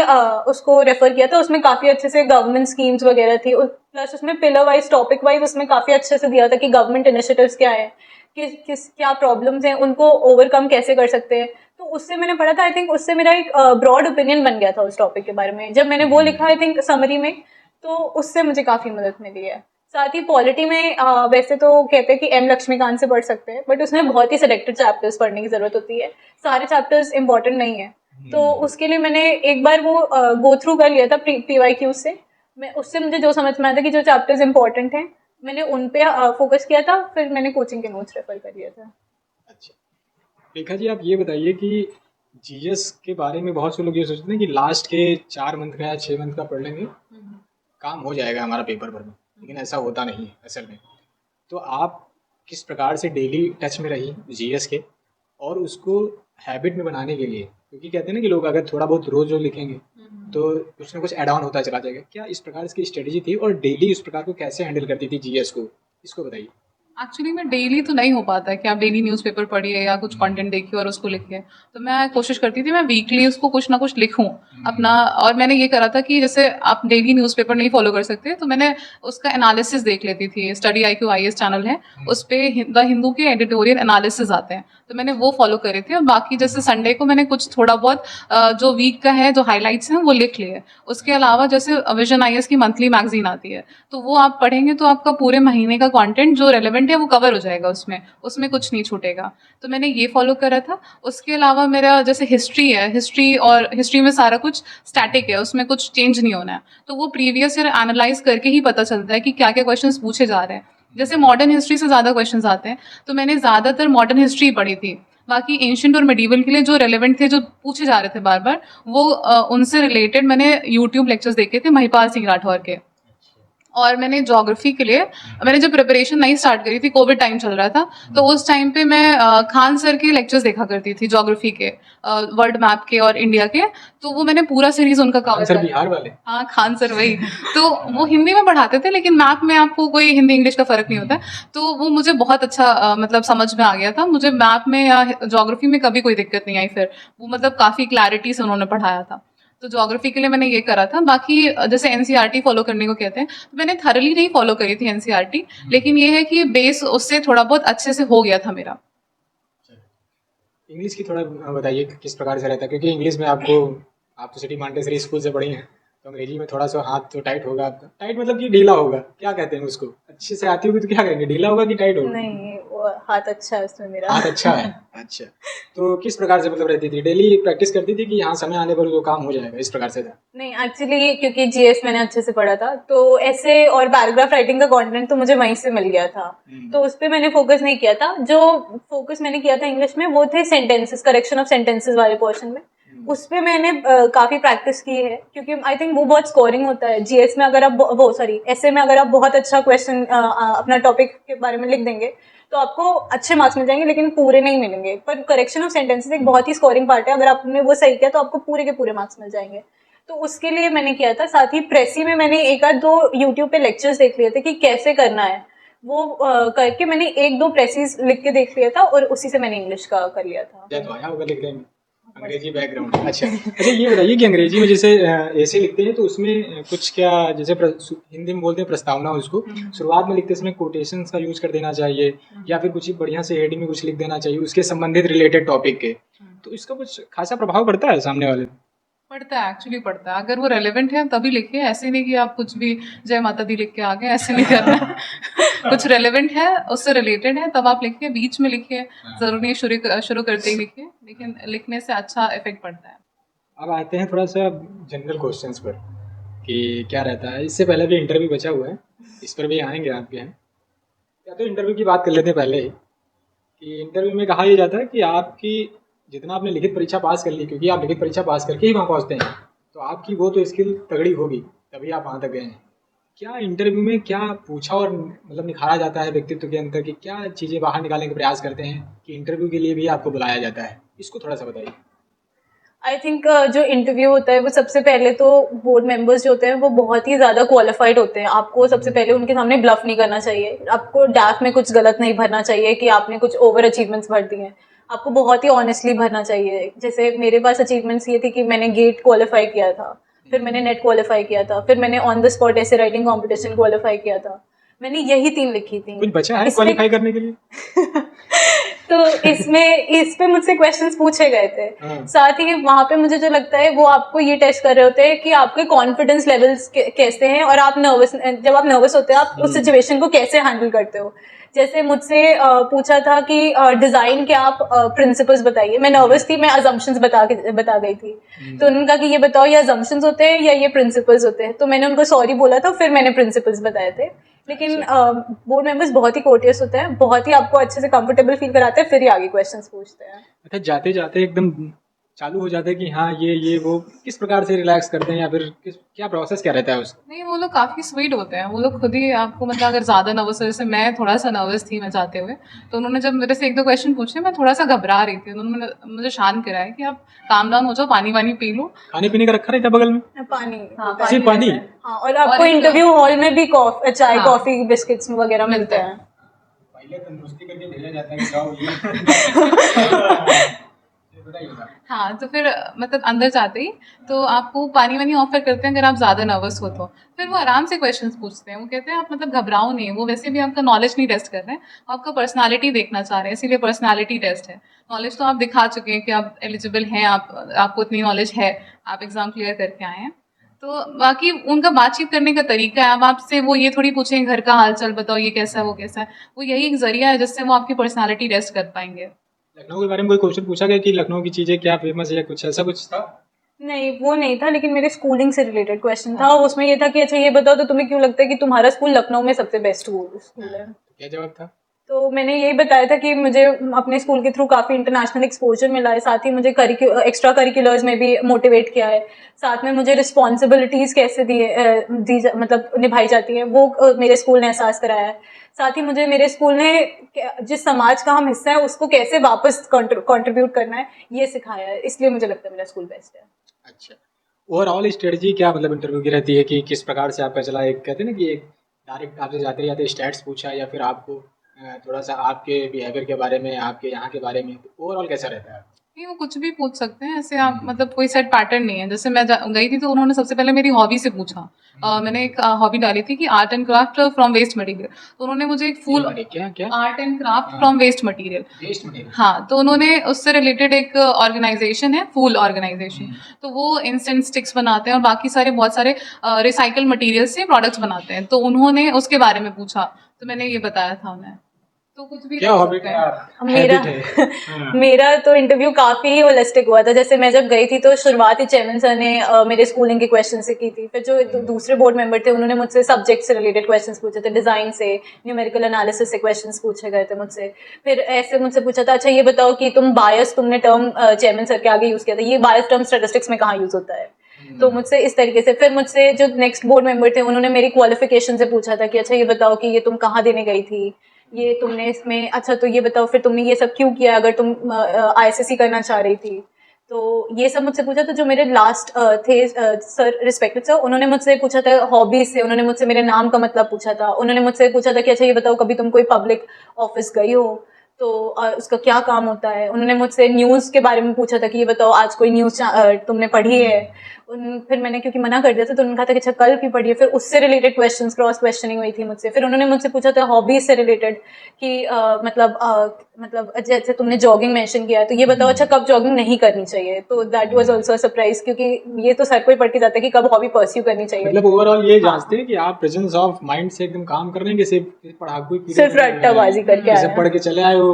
उसको रेफर किया था। उसमें काफी अच्छे से गवर्नमेंट स्कीम्स वगैरह थी, प्लस उसमें पिलर वाइज टॉपिक वाइज उसमें काफी अच्छे से दिया था कि गवर्नमेंट इनिशिएटिव्स क्या है, क्या प्रॉब्लम्स हैं, उनको ओवरकम कैसे कर सकते हैं, तो उससे मैंने पढ़ा था। आई थिंक उससे मेरा एक ब्रॉड ओपिनियन बन गया था उस टॉपिक के बारे में। जब मैंने वो लिखा आई थिंक समरी में, तो उससे मुझे काफी मदद मिली है। साथ ही पॉलिटी में वैसे तो कहते हैं कि एम लक्ष्मीकांत से पढ़ सकते हैं, बट उसमें बहुत ही सिलेक्टेड चैप्टर्स पढ़ने की जरूरत होती है, सारे चैप्टर्स इंपॉर्टेंट नहीं है, तो उसके लिए मैंने एक बार वो गो थ्रू कर लिया था पीवाईक्यू से। मैं उससे मुझे जो समझ में आया था कि जो चैप्टर्स इंपॉर्टेंट हैं मैंने उन पे फोकस किया था, फिर मैंने कोचिंग के नोट्स रेफर कर लिया था। अच्छा रेखा जी, आप ये बताइए कि जीएस के बारे में बहुत से लोग ये सोचते हैं कि लास्ट के 4 मंथ का या 6 मंथ का पढ़ लेंगे काम हो जाएगा हमारा पेपर भर में, लेकिन ऐसा होता नहीं है असल में। तो आप किस प्रकार से डेली टच में रही जीएस के और उसको हैबिट में बनाने के लिए, क्योंकि कहते हैं ना कि लोग अगर थोड़ा बहुत रोज लिखेंगे तो कुछ ना कुछ एड ऑन होता चला जाएगा, क्या इस प्रकार की स्ट्रेटजी थी और डेली इस प्रकार को कैसे हैंडल करती थी जीएस को, इसको बताइए। एक्चुअली में डेली तो नहीं हो पाता है कि आप डेली न्यूज़पेपर पढ़िए या कुछ कंटेंट देखिए और उसको लिखिए, तो मैं कोशिश करती थी मैं वीकली उसको कुछ ना कुछ लिखूं अपना। और मैंने ये करा था कि जैसे आप डेली न्यूज़पेपर नहीं फॉलो कर सकते तो मैंने उसका एनालिसिस देख लेती थी। स्टडी IQ IAS चैनल है, उस पर द हिंदू के एडिटोरियल एनालिसिस आते हैं, तो मैंने वो फॉलो करे थे। और बाकी जैसे संडे को मैंने कुछ थोड़ा बहुत जो वीक का है जो हाईलाइट्स हैं वो लिख लिए। उसके अलावा जैसे विजन IAS की मंथली मैगजीन आती है, तो वो आप पढ़ेंगे तो आपका पूरे महीने का कंटेंट जो रेलेवेंट है वो कवर हो जाएगा, उसमें कुछ नहीं छूटेगा, तो मैंने ये फॉलो करा था। उसके अलावा मेरा जैसे हिस्ट्री है, हिस्ट्री में सारा कुछ स्टैटिक है, उसमें कुछ चेंज नहीं होना है, तो वो प्रीवियस ईयर एनालाइज करके ही पता चलता है कि क्या क्या क्वेश्चंस पूछे जा रहे हैं। जैसे मॉडर्न हिस्ट्री से ज़्यादा क्वेश्चंस आते हैं, तो मैंने ज़्यादातर मॉडर्न हिस्ट्री पढ़ी थी। बाकी एंशिएंट और मेडिवल के लिए जो रेलेवेंट थे, जो पूछे जा रहे थे बार बार, वो उनसे रिलेटेड मैंने यूट्यूब लेक्चर्स देखे थे महिपाल सिंह राठौर के। और मैंने ज्योग्राफी के लिए मैंने जब प्रिपरेशन नहीं स्टार्ट करी थी, कोविड टाइम चल रहा था, तो उस टाइम पे मैं खान सर के लेक्चर्स देखा करती थी ज्योग्राफी के, वर्ल्ड मैप के और इंडिया के, तो वो मैंने पूरा सीरीज उनका कवर सर बिहार वाले, हाँ खान सर वही। तो वो हिंदी में पढ़ाते थे, लेकिन मैप में आपको कोई हिंदी इंग्लिश का फर्क नहीं होता है, तो वो मुझे बहुत अच्छा मतलब समझ में आ गया था। मुझे मैप में या ज्योग्राफी में कभी कोई दिक्कत नहीं आई, फिर वो मतलब काफी क्लैरिटी से उन्होंने पढ़ाया था, तो ज्योग्राफी के लिए मैंने ये करा था। बाकी जैसे एनसीईआरटी फॉलो करने को कहते हैं, तो मैंने थरली नहीं फॉलो करी थी एनसीईआरटी, लेकिन ये है कि बेस उससे थोड़ा बहुत अच्छे से हो गया था मेरा। इंग्लिश की थोड़ा बताइए किस प्रकार से रहता है, क्योंकि इंग्लिश में आप तो सिटी मॉन्टेसरी स्कूल से पढ़ी हैं, तो अंग्रेजी में थोड़ा सा हाथ तो टाइट होगा आपका। टाइट मतलब कि ढीला होगा, क्या कहते हैं उसको, अच्छे से आती होगी तो क्या कहेंगे, ढीला होगा कि टाइट होगा? नहीं, हाथ अच्छा है उसमें मेरा। हाथ अच्छा है। अच्छा, तो किस प्रकार से मतलब रहती थी, डेली प्रैक्टिस करती थी कि यहाँ समय आने पर वो काम हो जाएगा, इस प्रकार से था? नहीं, एक्चुअली क्योंकि जीएस मैंने अच्छे से पढ़ा था, तो ऐसे और पैराग्राफ राइटिंग का कंटेंट तो मुझे वहीं से मिल गया था, तो उस पर मैंने फोकस नहीं किया था। जो फोकस मैंने किया था इंग्लिश में वो थे सेंटेंसेस, करेक्शन ऑफ सेंटेंसेस वाले पोर्शन में। उस पे मैंने काफी प्रैक्टिस की है, क्योंकि आई थिंक वो बहुत स्कोरिंग होता है। जीएस में अगर आप वो सॉरी ऐसे में अगर आप बहुत अच्छा क्वेश्चन अपना टॉपिक के बारे में लिख देंगे तो आपको अच्छे मार्क्स मिल जाएंगे, लेकिन पूरे नहीं मिलेंगे। पर करेक्शन ऑफ सेंटेंसेस एक बहुत ही स्कोरिंग पार्ट है, अगर आपने वो सही किया तो आपको पूरे के पूरे मार्क्स मिल जाएंगे। तो उसके लिए मैंने किया था। साथ ही प्रेसी में मैंने एक आध दो यूट्यूब पे लेक्चर्स देख लिए थे कि कैसे करना है, वो करके मैंने एक दो प्रेसीज लिख के देख लिया था और उसी से मैंने इंग्लिश का कर लिया था। तो आया होगा लिखने में, अंग्रेजी बैकग्राउंड। अच्छा अच्छा, ये बताइए कि अंग्रेजी में जैसे ऐसे लिखते हैं तो उसमें कुछ क्या, जैसे हिंदी में बोलते हैं प्रस्तावना, उसको शुरुआत में लिखते समय कोटेशंस का यूज कर देना चाहिए या फिर कुछ बढ़िया से हेडिंग में कुछ लिख देना चाहिए उसके संबंधित रिलेटेड टॉपिक के, तो इसका कुछ खासा प्रभाव पड़ता है सामने वाले? पड़ता है, एक्चुअली पड़ता है। अगर वो रेलेवेंट है तभी लिखिए, ऐसे नहीं कि आप कुछ भी जय माता दी लिख के आ गए, ऐसे नहीं करना है। कुछ रेलेवेंट है, उससे रिलेटेड है तब आप लिखिए, बीच में लिखिए, जरूरी नहीं शुरू करते ही लिखिए, लेकिन लिखने से अच्छा इफेक्ट पड़ता है। अब आते हैं थोड़ा सा जनरल क्वेश्चंस पर कि क्या रहता है। इससे पहले भी इंटरव्यू बचा हुआ है, इस पर भी आएंगे आपके यहाँ। या तो इंटरव्यू की बात कर लेते हैं पहले ही, कि इंटरव्यू में कहा यह जाता है कि आपकी जितना आपने लिखित परीक्षा पास कर ली, क्योंकि आप लिखित परीक्षा पास करके ही वहाँ पहुँचते हैं, तो आपकी वो तो स्किल तगड़ी होगी तभी आप वहाँ तक गए हैं। क्या इंटरव्यू में क्या पूछा और मतलब निखारा जाता है व्यक्तित्व के अंदर, कि क्या चीज़ें बाहर निकालने का प्रयास करते हैं कि इंटरव्यू के लिए भी आपको बुलाया जाता है, इसको थोड़ा सा बताइए। आई थिंक जो इंटरव्यू होता है वो सबसे पहले तो बोर्ड मेंबर्स जो होते हैं वो बहुत ही ज़्यादा क्वालिफाइड होते हैं। आपको सबसे पहले उनके सामने ब्लफ नहीं करना चाहिए, आपको डैफ में कुछ गलत नहीं भरना चाहिए कि आपने कुछ ओवर अचीवमेंट्स भर दी हैं। आपको बहुत ही ऑनेस्टली भरना चाहिए। जैसे मेरे पास अचीवमेंट्स ये थी कि मैंने गेट क्वालिफाई किया था, फिर मैंने नेट क्वालिफाई किया था, फिर मैंने ऑन द स्पॉट ऐसे राइटिंग कॉम्पिटिशन क्वालिफाई किया था। मैंने यही 3 लिखी थी। कुछ बचा है क्वालिफाई करने के लिए? तो इस पे मुझसे क्वेश्चंस पूछे गए थे। हाँ। साथ ही वहां पे मुझे जो लगता है वो आपको ये टेस्ट कर रहे होते हैं कि आपके कॉन्फिडेंस लेवल्स कैसे हैं और आप जब आप नर्वस होते हैं आप उस सिचुएशन को कैसे हैंडल करते हो। जैसे मुझसे पूछा था कि डिजाइन के आप प्रिंसिपल्स बताइए। मैं नर्वस थी, मैं अजम्पशंस बता गई थी। तो उन्होंने कहा कि ये बताओ ये अजम्पशंस होते हैं या ये प्रिंसिपल्स होते हैं। तो मैंने उनको सॉरी बोला था, फिर मैंने प्रिंसिपल्स बताए थे। लेकिन बोर्ड मेंबर्स बहुत ही कोर्टियस होते हैं, बहुत ही आपको अच्छे से कंफर्टेबल फील कराते हैं, फिर ही आगे क्वेश्चंस पूछते हैं। अच्छा, जाते जाते एकदम चालू हो जाता है कि हाँ ये वो, किस प्रकार से रिलैक्स करते हैं या फिर क्या प्रोसेस क्या रहता है उसका? नहीं, वो लोग काफ़ी स्वीट होते हैं। वो लोग खुद ही आपको मतलब अगर ज़्यादा नर्वस है, जैसे मैं थोड़ा सा नर्वस थी मैं जाते हुए, तो उन्होंने जब मेरे से 1-2 क्वेश्चन पूछे, मैं थोड़ा सा घबरा रही थी। उन्होंने मुझे शांत कराया कि आप काम डाउन हो जाओ, पानी वानी पी लो। खाने पीने का रखा रहता है बगल में? पानी, हाँ, सिर्फ पानी? हाँ, और आपको इंटरव्यू हॉल में भी चाय कॉफी बिस्किट्स वगैरह मिलते हैं। पहले तंदुरुस्ती करके भेजा जाता है कि जाओ ये बताइएगा। हाँ, तो फिर मतलब अंदर जाते ही तो आपको पानी वानी ऑफर करते हैं अगर आप ज़्यादा नर्वस हो तो। फिर वो आराम से क्वेश्चंस पूछते हैं। वो कहते हैं आप मतलब घबराओ नहीं, वो वैसे भी आपका नॉलेज नहीं टेस्ट कर रहे हैं, आपका पर्सनालिटी देखना चाह रहे हैं, इसीलिए पर्सनालिटी टेस्ट है। नॉलेज तो आप दिखा चुके हैं कि आप एलिजिबल हैं, आपको इतनी नॉलेज है, आप एग्ज़ाम क्लियर करके आए हैं। तो बाकी उनका बातचीत करने का तरीका है। अब आपसे वो ये थोड़ी पूछेंगे घर का हालचाल बताओ, ये कैसा है वो कैसा है। वो यही एक जरिया है जिससे वो आपकी पर्सनालिटी टेस्ट कर पाएंगे। लखनऊ के बारे में कोई क्वेश्चन पूछा गया कि लखनऊ की चीजें क्या फेमस है या कुछ ऐसा कुछ था? नहीं, वो नहीं था, लेकिन मेरे स्कूलिंग से रिलेटेड क्वेश्चन था। उसमें ये था कि अच्छा ये बताओ तो तुम्हें क्यों लगता है कि तुम्हारा स्कूल लखनऊ में सबसे बेस्ट स्कूल है? क्या जवाब था? तो मैंने यही बताया था कि मुझे अपने स्कूल के थ्रू काफ़ी इंटरनेशनल एक्सपोजर मिला है, साथ ही मुझे एक्स्ट्रा करिकुलर्स में भी मोटिवेट किया है, साथ में मुझे रिस्पॉन्सिबिलिटीज़ कैसे मतलब निभाई जाती हैं वो मेरे स्कूल ने एहसास कराया है। साथ ही मुझे मेरे स्कूल ने जिस समाज का हम हिस्सा है उसको कैसे वापस कंट्रीब्यूट करना है ये सिखाया है, इसलिए मुझे लगता है मेरा स्कूल बेस्ट है। अच्छा, ओवरऑल स्ट्रेटजी क्या मतलब इंटरव्यू की रहती है कि किस प्रकार से आपका चला? एक कहते हैं ना कि एक डायरेक्ट आपसे जाते जाते स्टैट्स पूछा या फिर आपको थोड़ा सा आपके बिहेवियर के बारे में, आपके यहाँ के बारे में, ओवरऑल कैसा रहता है? नहीं, वो कुछ भी पूछ सकते हैं ऐसे। आप मतलब कोई सेट पैटर्न नहीं है। जैसे मैं गई थी तो उन्होंने सबसे पहले मेरी हॉबी से पूछा। मैंने एक हॉबी डाली थी कि art and craft from waste material, तो उन्होंने मुझे एक फूल क्या art and craft from waste material. Waste material? हाँ, तो उन्होंने उससे रिलेटेड एक ऑर्गेनाइजेशन है, फूल ऑर्गेनाइजेशन, तो वो इंसेंस स्टिक्स बनाते हैं और बाकी सारे बहुत सारे रिसाइकल मटेरियल से प्रोडक्ट्स बनाते हैं। तो उन्होंने उसके बारे में पूछा तो मैंने ये बताया था उन्हें। तो कुछ भी क्या कर हॉबी सकते है हैं। यार? मेरा Habit है। हाँ। मेरा तो इंटरव्यू काफी होलिस्टिक हुआ था। जैसे मैं जब गई थी तो शुरुआत ही चेयरमैन सर ने मेरे स्कूलिंग के क्वेश्चन से की थी। फिर जो दूसरे बोर्ड मेंबर थे उन्होंने मुझसे सब्जेक्ट से रिलेटेड क्वेश्चंस पूछे थे, डिजाइन से, न्यूमेरिकल एनालिसिस से क्वेश्चंस पूछे गए थे मुझसे। फिर ऐसे मुझसे पूछा था, अच्छा ये बताओ कि तुमने टर्म चेयरमैन सर के आगे यूज किया था, ये बायस टर्म स्टैटिस्टिक्स में कहाँ यूज होता है। तो मुझसे इस तरीके से, फिर मुझसे जो नेक्स्ट बोर्ड मेंबर थे उन्होंने मेरी क्वालिफिकेशन से पूछा था कि अच्छा ये बताओ कि ये तुम कहाँ देने गई थी, ये तुमने इसमें, अच्छा तो ये बताओ फिर तुमने ये सब क्यों किया अगर तुम आईएसएससी करना चाह रही थी। तो ये सब मुझसे पूछा था। जो मेरे लास्ट थे सर, रिस्पेक्टेड सर, उन्होंने मुझसे पूछा था हॉबीज से, उन्होंने मुझसे मेरे नाम का मतलब पूछा था, उन्होंने मुझसे पूछा था कि अच्छा ये बताओ कभी तुम कोई पब्लिक ऑफिस गई हो तो उसका क्या काम होता है। उन्होंने मुझसे न्यूज़ के बारे में पूछा था कि ये बताओ आज कोई न्यूज़ तुमने पढ़ी है। फिर मैंने क्योंकि मना कर दिया था तो उन्होंने कहा था कि अच्छा कल की पढ़ी है। फिर उससे रिलेटेड क्वेश्चंस, क्रॉस क्वेश्चनिंग हुई थी मुझसे। फिर उन्होंने मुझसे पूछा था हॉबीज से रिलेटेड कि मतलब जैसे तुमने जॉगिंग मेंशन किया है तो ये बताओ अच्छा कब जॉगिंग नहीं करनी चाहिए। तो that was also a surprise, क्योंकि ये तो सर को ही पढ़ के जाता है कि कब हॉबी परस्यू करनी चाहिए। मतलब ओवरऑल ये जांचते हैं कि आप प्रेजेंस ऑफ माइंड से एकदम काम कर रहे हैं कि सिर्फ पढ़ाकू ही सिर्फ रट्टाबाजी करके जैसे आया पढ़ के चले आए हो,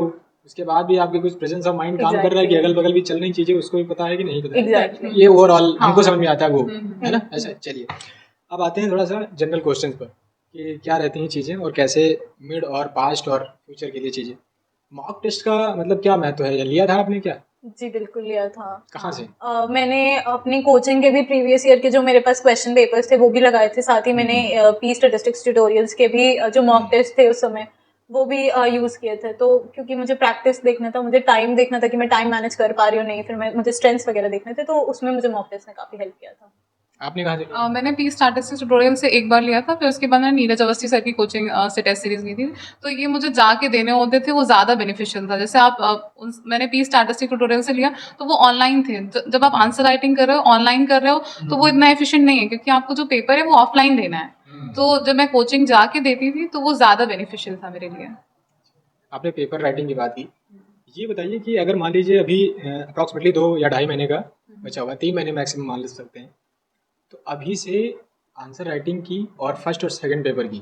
उसके बाद भी आपके कुछ प्रेजेंस ऑफ माइंड काम कर रहा है कि अगल बगल भी चल रही चीजें उसको भी पता है कि नहीं पता है। Exactly. ये ओवरऑल हमको हाँ। समझ में आता है वो, है ना। ऐसा चलिए अब आते हैं थोड़ा सा जनरल क्वेश्चंस पर कि क्या रहती हैं चीजें और कैसे मिड और पास्ट और फ्यूचर के लिए चीजें। मॉक टेस्ट का मतलब क्या महत्व है, लिया था आपने क्या? जी बिल्कुल लिया था। कहाँ से? मैंने अपनी कोचिंग के भी प्रीवियस ईयर के जो मेरे पास क्वेश्चन पेपर्स थे वो भी लगाए थे। साथ ही मैंने पी स्टैटिस्टिक्स ट्यूटोरियल्स के भी जो मॉक टेस्ट थे उस समय वो भी यूज किए थे। तो क्योंकि मुझे प्रैक्टिस देखना था, मुझे टाइम देखना था कि मैं टाइम मैनेज कर पा रही हूँ नहीं, फिर मुझे स्ट्रेंथ्स वगैरह देखने थे, तो उसमें मुझे मॉक टेस्ट ने काफी हेल्प किया था। आपने कहा था? मैंने पी स्टैटिस्टिक्स ट्यूटोरियल से एक बार लिया था, फिर उसके बाद मैंने नीरज अवस्थी सर की कोचिंग से टेस्ट सीरीज ली थी। तो ये मुझे जाके देने होते थे, वो ज़्यादा बेनिफिशियल था। जैसे मैंने पी स्टैटिस्टिक्स ट्यूटोरियल से लिया तो वो ऑनलाइन थे। जब आप आंसर राइटिंग कर रहे हो, ऑनलाइन कर रहे हो, तो वो इतना एफिशिएंट नहीं है क्योंकि आपको जो पेपर है वो ऑफलाइन देना है। तो जब मैं कोचिंग जाके देती थी तो वो ज़्यादा बेनिफिशियल था मेरे लिए। आपने पेपर राइटिंग की बात की, ये बताइए कि अगर मान लीजिए अभी अप्रॉक्सीमेटली 2 या 2.5 महीने का बचा हुआ, 3 महीने मैक्सिमम मान ले सकते हैं, तो अभी से आंसर राइटिंग की और फर्स्ट और सेकंड पेपर की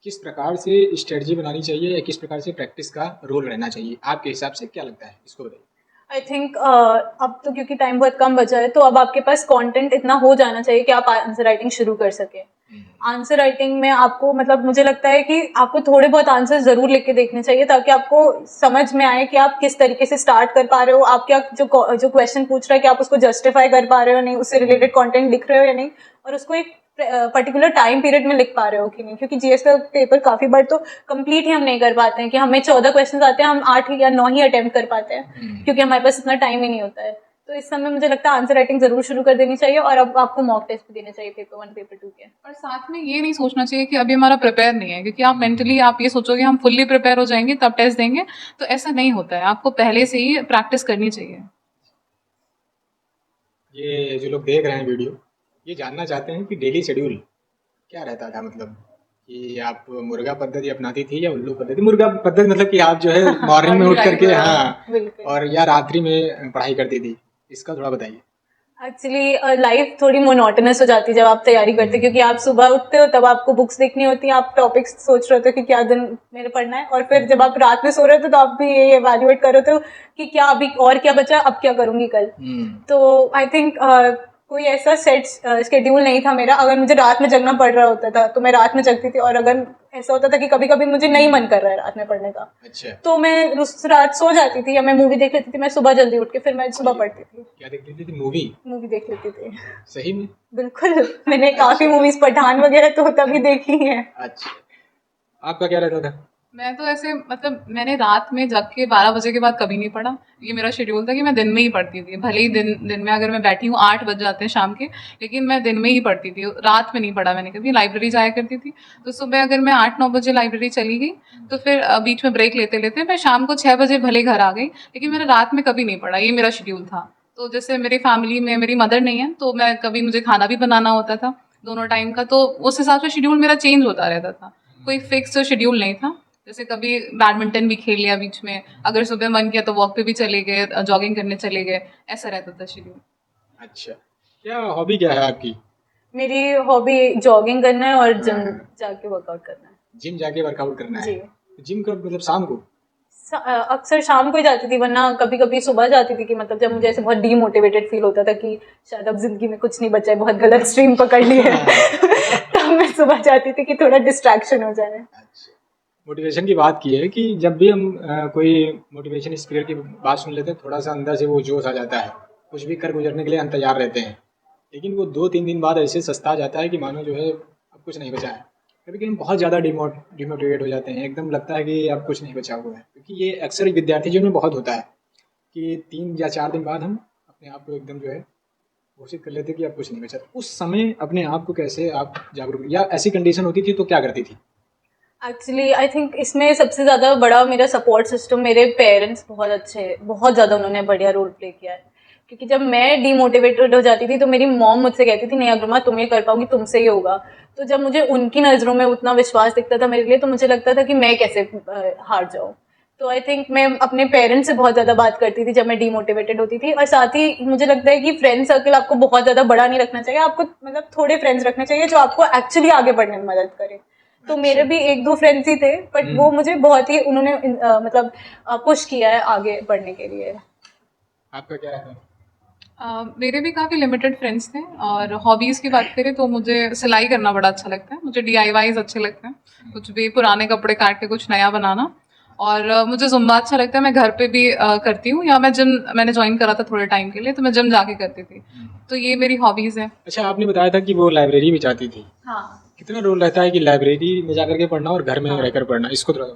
किस प्रकार से स्ट्रेटजी बनानी चाहिए या किस प्रकार से प्रैक्टिस का रोल रहना चाहिए, आपके हिसाब से क्या लगता है, इसको बताइए। आई थिंक अब तो क्योंकि टाइम बहुत कम बचा है तो अब आपके पास कंटेंट इतना हो जाना चाहिए कि आप आंसर राइटिंग शुरू कर सके। आंसर राइटिंग में आपको मतलब मुझे लगता है कि आपको थोड़े बहुत आंसर जरूर लिख के देखने चाहिए ताकि आपको समझ में आए कि आप किस तरीके से स्टार्ट कर पा रहे हो, आप क्या जो क्वेश्चन पूछ रहा है कि आप उसको जस्टिफाई कर पा रहे हो नहीं, उससे रिलेटेड कंटेंट लिख रहे हो या नहीं, और उसको एक पर्टिकुलर टाइम पीरियड में लिख पा रहे हो कि नहीं। क्योंकि जीएस का पेपर काफी बार तो कंप्लीट ही हम नहीं कर पाते हैं कि हमें 14 क्वेश्चन आते हैं, हम 8 या 9 ही अटेम्प्ट कर पाते हैं क्योंकि हमारे पास इतना टाइम ही नहीं होता है। तो इस समय मुझे लगता है आंसर राइटिंग जरूर शुरू कर देनी चाहिए और अब आपको मॉक टेस्ट भी देने चाहिए पेपर 1 पेपर 2 के। और साथ में ये नहीं सोचना चाहिए कि अभी हमारा प्रिपेयर नहीं है, क्योंकि आप मेंटली आप ये सोचोगे हम फुल्ली प्रिपेयर हो जाएंगे तब टेस्ट देंगे, तो ऐसा नहीं होता है। आपको पहले से ही प्रैक्टिस करनी चाहिए। ये जो लोग देख रहे हैं वीडियो, ये जानना चाहते हैं कि डेली शेड्यूल क्या रहता था, मतलब कि आप मुर्गा पद्धति अपनाती थी या उल्लू पद्धति। मुर्गा पद्धति मतलब कि आप जो है मॉर्निंग में उठ करके, हाँ, बिल्कुल। और या रात्रि में पढ़ाई करती थी, इसका थोड़ा बताइए। एक्चुअली लाइफ थोड़ी मोनोटोनस हो जाती है जब आप तैयारी करते हो, क्योंकि आप सुबह उठते हो तब आपको बुक्स देखनी होती है, आप टॉपिक्स सोच रहे होते हो कि क्या दिन मेरे पढ़ना है, और फिर जब आप रात में सो रहे होते हो तो आप भी ये एवेल्युएट कर रहे हो कि क्या अभी और क्या बचा, अब क्या करूंगी कल। तो आई थिंक कोई ऐसा सेट स्केड्यूल नहीं था मेरा। अगर मुझे रात में जगना पड़ रहा होता था तो मैं रात में जगती थी, और अगर ऐसा होता था कि कभी कभी मुझे नहीं मन कर रहा है रात में पढ़ने का, अच्छा, तो मैं उस रात सो जाती थी या मैं मूवी देख लेती थी। मैं सुबह जल्दी उठ के फिर मैं सुबह पढ़ती थी। क्या देख लेती थी? मूवी देख लेती थी। सही में? बिल्कुल, मैंने काफी मूवीज पठान वगैरह तो तभी देखी है। अच्छा, आपका क्या रहता था? मैं तो ऐसे मतलब मैंने रात में जग के 12 बजे के बाद कभी नहीं पढ़ा। ये मेरा शेड्यूल था कि मैं दिन में ही पढ़ती थी। भले ही दिन में अगर मैं बैठी हूँ 8 बज जाते हैं शाम के, लेकिन मैं दिन में ही पढ़ती थी, रात में नहीं पढ़ा मैंने कभी। लाइब्रेरी जाया करती थी तो सुबह अगर मैं 8-9 बजे लाइब्रेरी चली गई तो फिर बीच में ब्रेक लेते लेते मैं शाम को 6 बजे भले घर आ गई, लेकिन मैंने रात में कभी नहीं पढ़ा। ये मेरा शेड्यूल था। तो जैसे मेरी फैमिली में मेरी मदर नहीं है तो मैं कभी मुझे खाना भी बनाना होता था दोनों टाइम का, तो उस हिसाब से शेड्यूल मेरा चेंज होता रहता था। कोई फिक्स शेड्यूल नहीं था। जैसे कभी बैडमिंटन भी खेल लिया बीच में, अगर सुबह मन किया तो वॉक पे भी चले गए, जॉगिंग करने चले गए, ऐसा रहता था शेड्यूल। अच्छा, क्या हॉबी क्या है आपकी? मेरी हॉबी जॉगिंग करना है और जिम जाके वर्कआउट करना है। जिम जाके वर्कआउट करना है। जी। जिम कब, मतलब शाम को? अक्सर शाम को ही जाती थी, वरना कभी कभी सुबह जाती थी कि मतलब जब मुझे ऐसे बहुत डीमोटिवेटेड फील होता था कि शायद अब जिंदगी में कुछ नहीं बचा है, बहुत गलत स्ट्रीम पकड़ ली है तब मैं सुबह जाती थी कि थोड़ा डिस्ट्रैक्शन हो जाए। अच्छा, मोटिवेशन की बात की है कि जब भी हम कोई मोटिवेशन स्पीकर की बात सुन लेते हैं, थोड़ा सा अंदर से वो जोश आ जाता है, कुछ भी कर गुजरने के लिए हम तैयार रहते हैं। लेकिन वो 2-3 दिन बाद ऐसे सस्ता आ जाता है कि मानो जो है अब कुछ नहीं बचा है। कभी कभी हम बहुत ज़्यादा डिमोटिवेट हो जाते हैं, एकदम लगता है कि अब कुछ नहीं बचा हुआ है, क्योंकि ये अक्सर विद्यार्थी जीवन में बहुत होता है कि 3 या 4 दिन बाद हम अपने आप को एकदम जो है घोषित कर लेते हैं कि अब कुछ नहीं बचा। उस समय अपने आप को कैसे आप जागरूक, या ऐसी कंडीशन होती थी तो क्या करती थी? एक्चुअली आई थिंक इसमें सबसे ज़्यादा बड़ा मेरा सपोर्ट सिस्टम, मेरे पेरेंट्स बहुत अच्छे, बहुत ज़्यादा उन्होंने बढ़िया रोल प्ले किया है। क्योंकि जब मैं डीमोटिवेटेड हो जाती थी तो मेरी मॉम मुझसे कहती थी नहीं अग्रमा तुम ये कर पाओगी, तुमसे ही होगा। तो जब मुझे उनकी नज़रों में उतना विश्वास दिखता था मेरे लिए, तो मुझे लगता था कि मैं कैसे हार जाऊँ। तो आई थिंक मैं अपने पेरेंट्स से बहुत ज़्यादा बात करती थी जब मैं डीमोटिवेटेड होती थी। और साथ ही मुझे लगता है कि फ्रेंड सर्कल आपको बहुत ज़्यादा बड़ा नहीं रखना चाहिए, आपको मतलब थोड़े फ्रेंड्स रखने चाहिए जो आपको एक्चुअली आगे बढ़ने में मदद करें। तो मेरे भी 1-2 फ्रेंड्स ही थे, बट वो मुझे बहुत ही उन्होंने मतलब पुश किया है आगे बढ़ने के लिए। आपका क्या है? मेरे भी काफ़ी लिमिटेड फ्रेंड्स थे। और हॉबीज़ की बात करें तो मुझे सिलाई करना बड़ा अच्छा लगता है, मुझे DIYs अच्छे लगते हैं, कुछ भी पुराने कपड़े काट के कुछ नया बनाना। और मुझे जुम्बा अच्छा लगता है, मैं घर पे भी करती हूँ, या मैं जिम मैंने ज्वाइन करा था थोड़े टाइम के लिए, तो मैं जिम जाके करती थी। तो ये मेरी हॉबीज़ है। अच्छा, आपने बताया था कि वो लाइब्रेरी में जाती थी। हाँ, कितना रोल रहता है कि लाइब्रेरी में जाकर के पढ़ना और घर में रहकर पढ़ना, इसको थोड़ा?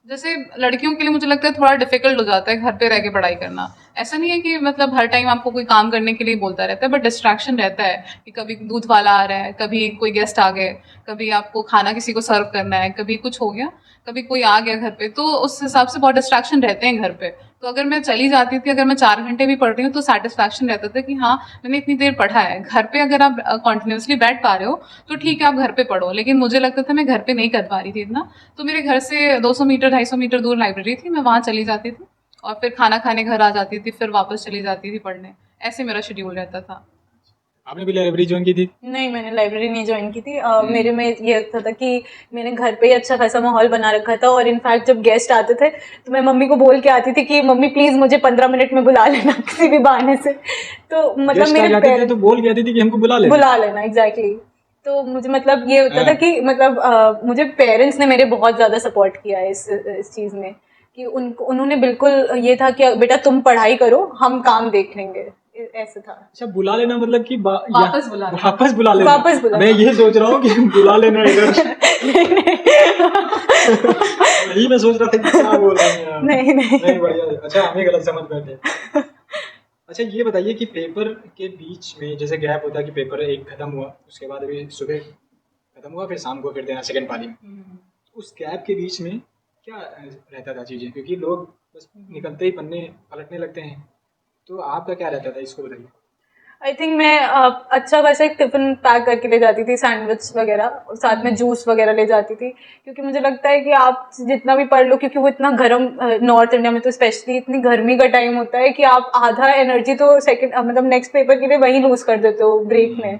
जैसे लड़कियों के लिए मुझे लगता है थोड़ा डिफिकल्ट हो जाता है घर पे रह के पढ़ाई करना। ऐसा नहीं है कि मतलब हर टाइम आपको कोई काम करने के लिए बोलता रहता है, बट डिस्ट्रैक्शन रहता है कि कभी दूध वाला आ रहा है, कभी कोई गेस्ट आ गए, कभी आपको खाना किसी को सर्व करना है, कभी कुछ हो गया, कभी कोई आ गया घर पे, तो उस हिसाब से बहुत डिस्ट्रैक्शन रहते हैं घर पे। तो अगर मैं चली जाती थी, अगर मैं 4 घंटे भी पढ़ रही हूँ तो सेटिस्फैक्शन रहता था कि हाँ मैंने इतनी देर पढ़ा है। घर पे अगर आप कॉन्टिन्यूसली बैठ पा रहे हो तो ठीक है आप घर पे पढ़ो, लेकिन मुझे लगता था मैं घर पे नहीं कर पा रही थी इतना। तो मेरे घर से 200 मीटर 250 मीटर दूर लाइब्रेरी थी, मैं वहाँ चली जाती थी और फिर खाना खाने घर आ जाती थी, फिर वापस चली जाती थी पढ़ने। ऐसे मेरा शेड्यूल रहता था। आपने भी लाइब्रेरी ज्वाइन की थी? नहीं मैंने लाइब्रेरी नहीं ज्वाइन की थी। मेरे में ये होता था कि मैंने घर पे ही अच्छा खासा माहौल बना रखा था, और इनफैक्ट जब गेस्ट आते थे तो मैं मम्मी को बोल के आती थी कि मम्मी प्लीज मुझे 15 मिनट में बुला लेना किसी भी बहाने से। तो मतलब गेस्ट आ मेरे जाते थे पेरेंट्स तो बोल के आती थी कि हमको बुला लेना। एग्जैक्टली। तो मुझे मतलब ये होता था हाँ। कि मतलब मुझे पेरेंट्स ने मेरे बहुत ज्यादा सपोर्ट किया है इस चीज में, कि उनको उन्होंने बिल्कुल ये था कि बेटा तुम पढ़ाई करो हम काम देख लेंगे, ऐसा था। अच्छा, बुला लेना मतलब कि वापस बुला लेना। वापस बुला लेना। वापस बुला मैं ये सोच रहा हूँ कि बुला लेना इधर। यही मैं सोच रहा था कि क्या बोल रहे हैं यार। नहीं नहीं, बढ़िया। अच्छा, हमें गलत समझ बैठे। अच्छा, ये बताइए कि पेपर के बीच में जैसे गैप होता है कि पेपर एक खत्म हुआ, उसके बाद अभी सुबह खत्म हुआ, फिर शाम को फिर देना सेकंड पाली में, उस गैप के बीच में क्या रहता था चीज़ें, क्योंकि लोग बस निकलते ही पन्ने पलटने लगते हैं, तो आपका क्या रहता था, इसको बताइए। आई थिंक मैं अच्छा वैसे एक टिफिन पैक करके ले जाती थी, सैंडविच वगैरह, और साथ में जूस वगैरह ले जाती थी, क्योंकि मुझे लगता है कि आप जितना भी पढ़ लो, क्योंकि वो इतना गर्म, नॉर्थ इंडिया में तो स्पेशली इतनी गर्मी का टाइम होता है कि आप आधा एनर्जी तो सेकंड मतलब नेक्स्ट पेपर के लिए वहीं लूज कर देते हो ब्रेक में।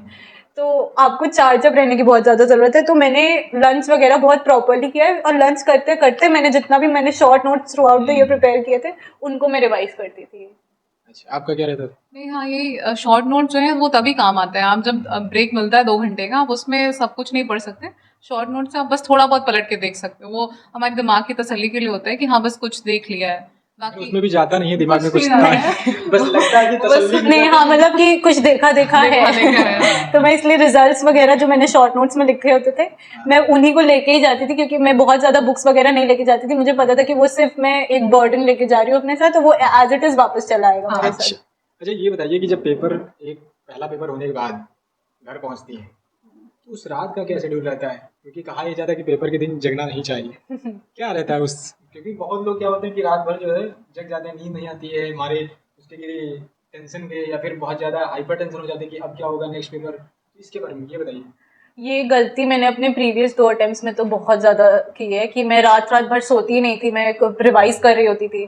तो आपको चार्ज अप रहने की बहुत ज़्यादा ज़रूरत है। तो मैंने लंच वगैरह बहुत प्रॉपरली किया है, और लंच करते करते मैंने जितना भी मैंने short notes through out the year prepare किए थे उनको मैं रिवाइज करती थी। अच्छा, आपका क्या रहता था? नहीं, हाँ, ये शॉर्ट नोट जो है वो तभी काम आता है। आप जब ब्रेक मिलता है 2 घंटे का, आप उसमें सब कुछ नहीं पढ़ सकते। शॉर्ट नोट से आप बस थोड़ा बहुत पलट के देख सकते हो, वो हमारे दिमाग की तसल्ली के लिए होता है कि हाँ बस कुछ देख लिया है, बाकी उसमें भी जाता नहीं है दिमाग में कुछ नहीं आता है। बस लगता है कि तसल्ली की नहीं, हाँ मतलब कि कुछ देखा है देखा है। तो मैं इसलिए रिजल्ट्स वगैरह जो मैंने शॉर्ट नोट्स में लिखे होते थे मैं उन्हीं को लेके ही जाती थी, क्योंकि मैं बहुत ज्यादा बुक्स वगैरह नहीं लेके जाती थी। मुझे पता था कि वो सिर्फ मैं एक बर्डन लेके जा रही हूँ अपने साथ, तो वो एज इट इज वापस चला आएगा मेरे अच्छा। साथ। अच्छा, ये बताइए कि जब पेपर एक पहला पेपर होने के बाद घर पहुंचती है, तो उस रात का क्या शेड्यूल रहता है, क्योंकि कहा यह जाता है कि पेपर के दिन जगना नहीं चाहिए, क्या रहता है उस, क्योंकि बहुत लोग क्या होते हैं कि रात भर जो है जग जाते हैं, नींद नहीं आती है हमारे उसके लिए टेंशन के, या फिर बहुत ज़्यादा हाइपर टेंशन हो जाते हैं कि अब क्या होगा नेक्स्ट पेपर, तो इसके बारे में ये बताइए। ये गलती मैंने अपने प्रीवियस 2 अटेम्प्ट्स में तो बहुत ज़्यादा की है कि मैं रात भर सोती ही नहीं थी, मैं रिवाइज कर रही होती थी।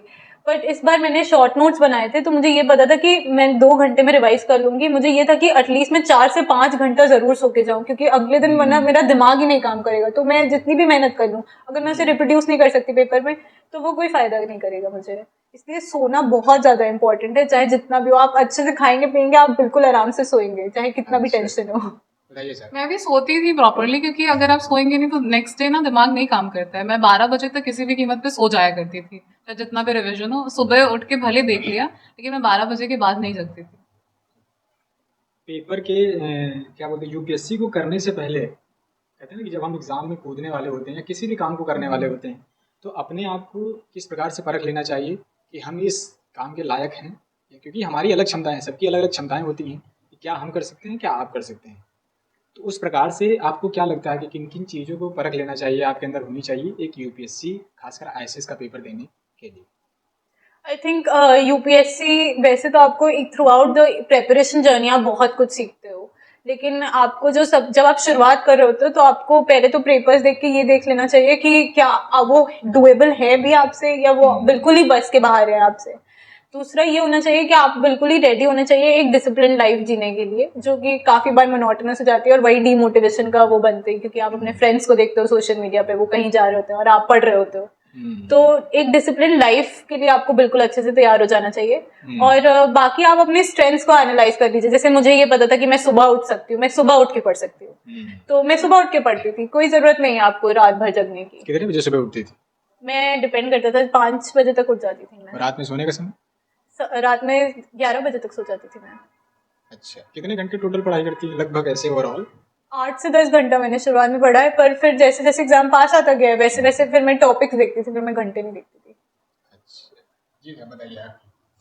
बट इस बार मैंने शॉर्ट नोट्स बनाए थे, तो मुझे ये पता था कि मैं 2 घंटे में रिवाइज कर लूंगी। मुझे ये था कि एटलीस्ट मैं 4 से 5 घंटा जरूर सो के जाऊं, क्योंकि अगले दिन वरना मेरा दिमाग ही नहीं काम करेगा। तो मैं जितनी भी मेहनत कर लूं, अगर मैं उसे रिप्रोड्यूस नहीं कर सकती पेपर में, तो वो कोई फायदा नहीं करेगा मुझे। इसलिए सोना बहुत ज्यादा इंपॉर्टेंट है। चाहे जितना भी हो, आप अच्छे से खाएंगे पिएंगे, आप बिल्कुल आराम से सोएंगे, चाहे कितना भी टेंशन हो। बताइए सर। मैं भी सोती थी प्रॉपरली, क्योंकि अगर आप सोएंगे नहीं तो नेक्स्ट डे ना दिमाग नहीं काम करता है। मैं 12 बजे तक किसी भी कीमत पे सो जाया करती थी, चाहे जितना भी रिविजन हो। सुबह उठ के भले देख लिया, लेकिन मैं 12 बजे के बाद नहीं जगती थी। पेपर के क्या बोलते हैं, यूपीएससी को करने से पहले कहते हैं ना कि जब हम एग्ज़ाम में कूदने वाले होते हैं या किसी भी काम को करने वाले होते हैं, तो अपने आप को किस प्रकार से परख लेना चाहिए कि हम इस काम के लायक हैं, क्योंकि हमारी अलग क्षमताएं हैं, सबकी अलग अलग क्षमताएं होती हैं कि क्या हम कर सकते हैं, क्या आप कर सकते हैं। तो उस प्रकार से आपको क्या लगता है कि किन किन चीज़ों को परख लेना चाहिए, आपके अंदर होनी चाहिए एक यूपीएससी खासकर आईएएस का पेपर देने के लिए? आई थिंक यूपीएससी, वैसे तो आपको एक through out the preparation journey आप बहुत कुछ सीखते हो, लेकिन आपको जब आप शुरुआत कर रहे होते हो, तो आपको पहले तो पेपर्स देख के ये देख लेना चाहिए कि क्या वो डुएबल है भी आपसे, या वो बिल्कुल ही बस के बाहर है आपसे। दूसरा ये होना चाहिए कि आप बिल्कुल ही रेडी होना चाहिए एक डिसिप्लिन लाइफ जीने के लिए, जो कि काफी बार मोनोटोनस हो जाती है और वही डीमोटिवेशन का वो बनते हैं, क्योंकि आप अपने फ्रेंड्स को देखते हो सोशल मीडिया पे, वो कहीं जा रहे होते हैं और आप पढ़ रहे होते हो। तो एक डिसिप्लिन लाइफ के लिए आपको बिल्कुल अच्छे से तैयार हो जाना चाहिए। और बाकी आप अपने स्ट्रेंथ्स को एनालाइज कर लीजिए। जैसे मुझे ये पता था कि मैं सुबह उठ सकती हूँ, मैं सुबह उठ के पढ़ सकती हूँ, तो मैं सुबह उठ के पढ़ती थी। कोई जरूरत नहीं है आपको रात भर जगने की। कितने बजे सुबह उठती थी? मैं डिपेंड करता था, 5 बजे तक उठ जाती थी मैं। रात में सोने का समय? रात में 11 बजे तक सो जाती थी मैं। अच्छा, कितने घंटे टोटल पढ़ाई करती है लगभग ऐसे ओवरऑल? 8 से 10 घंटा मैंने शुरुआत में पढ़ा है, पर फिर जैसे जैसे एग्जाम पास आता गया, वैसे वैसे फिर मैं टॉपिक्स देखती थी, फिर मैं घंटे नहीं देखती थी। अच्छा जी, सर बताइए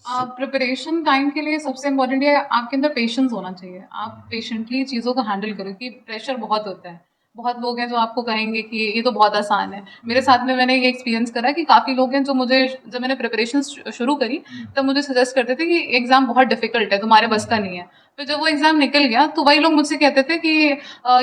आप। प्रिपरेशन टाइम के लिए सबसे इम्पोर्टेंट है आपके अंदर पेशेंस होना चाहिए। आप पेशेंटली चीज़ों को हैंडल करो, कि प्रेशर बहुत होता है। बहुत लोग हैं जो आपको कहेंगे कि ये तो बहुत आसान है। मेरे साथ में मैंने ये एक्सपीरियंस करा कि काफ़ी लोग हैं जो मुझे, जब मैंने प्रिपरेशन शुरू करी, तब मुझे सजेस्ट करते थे कि एग्ज़ाम बहुत डिफिकल्ट है, तुम्हारे बस का नहीं है। फिर जब वो एग्ज़ाम निकल गया तो वही लोग मुझसे कहते थे कि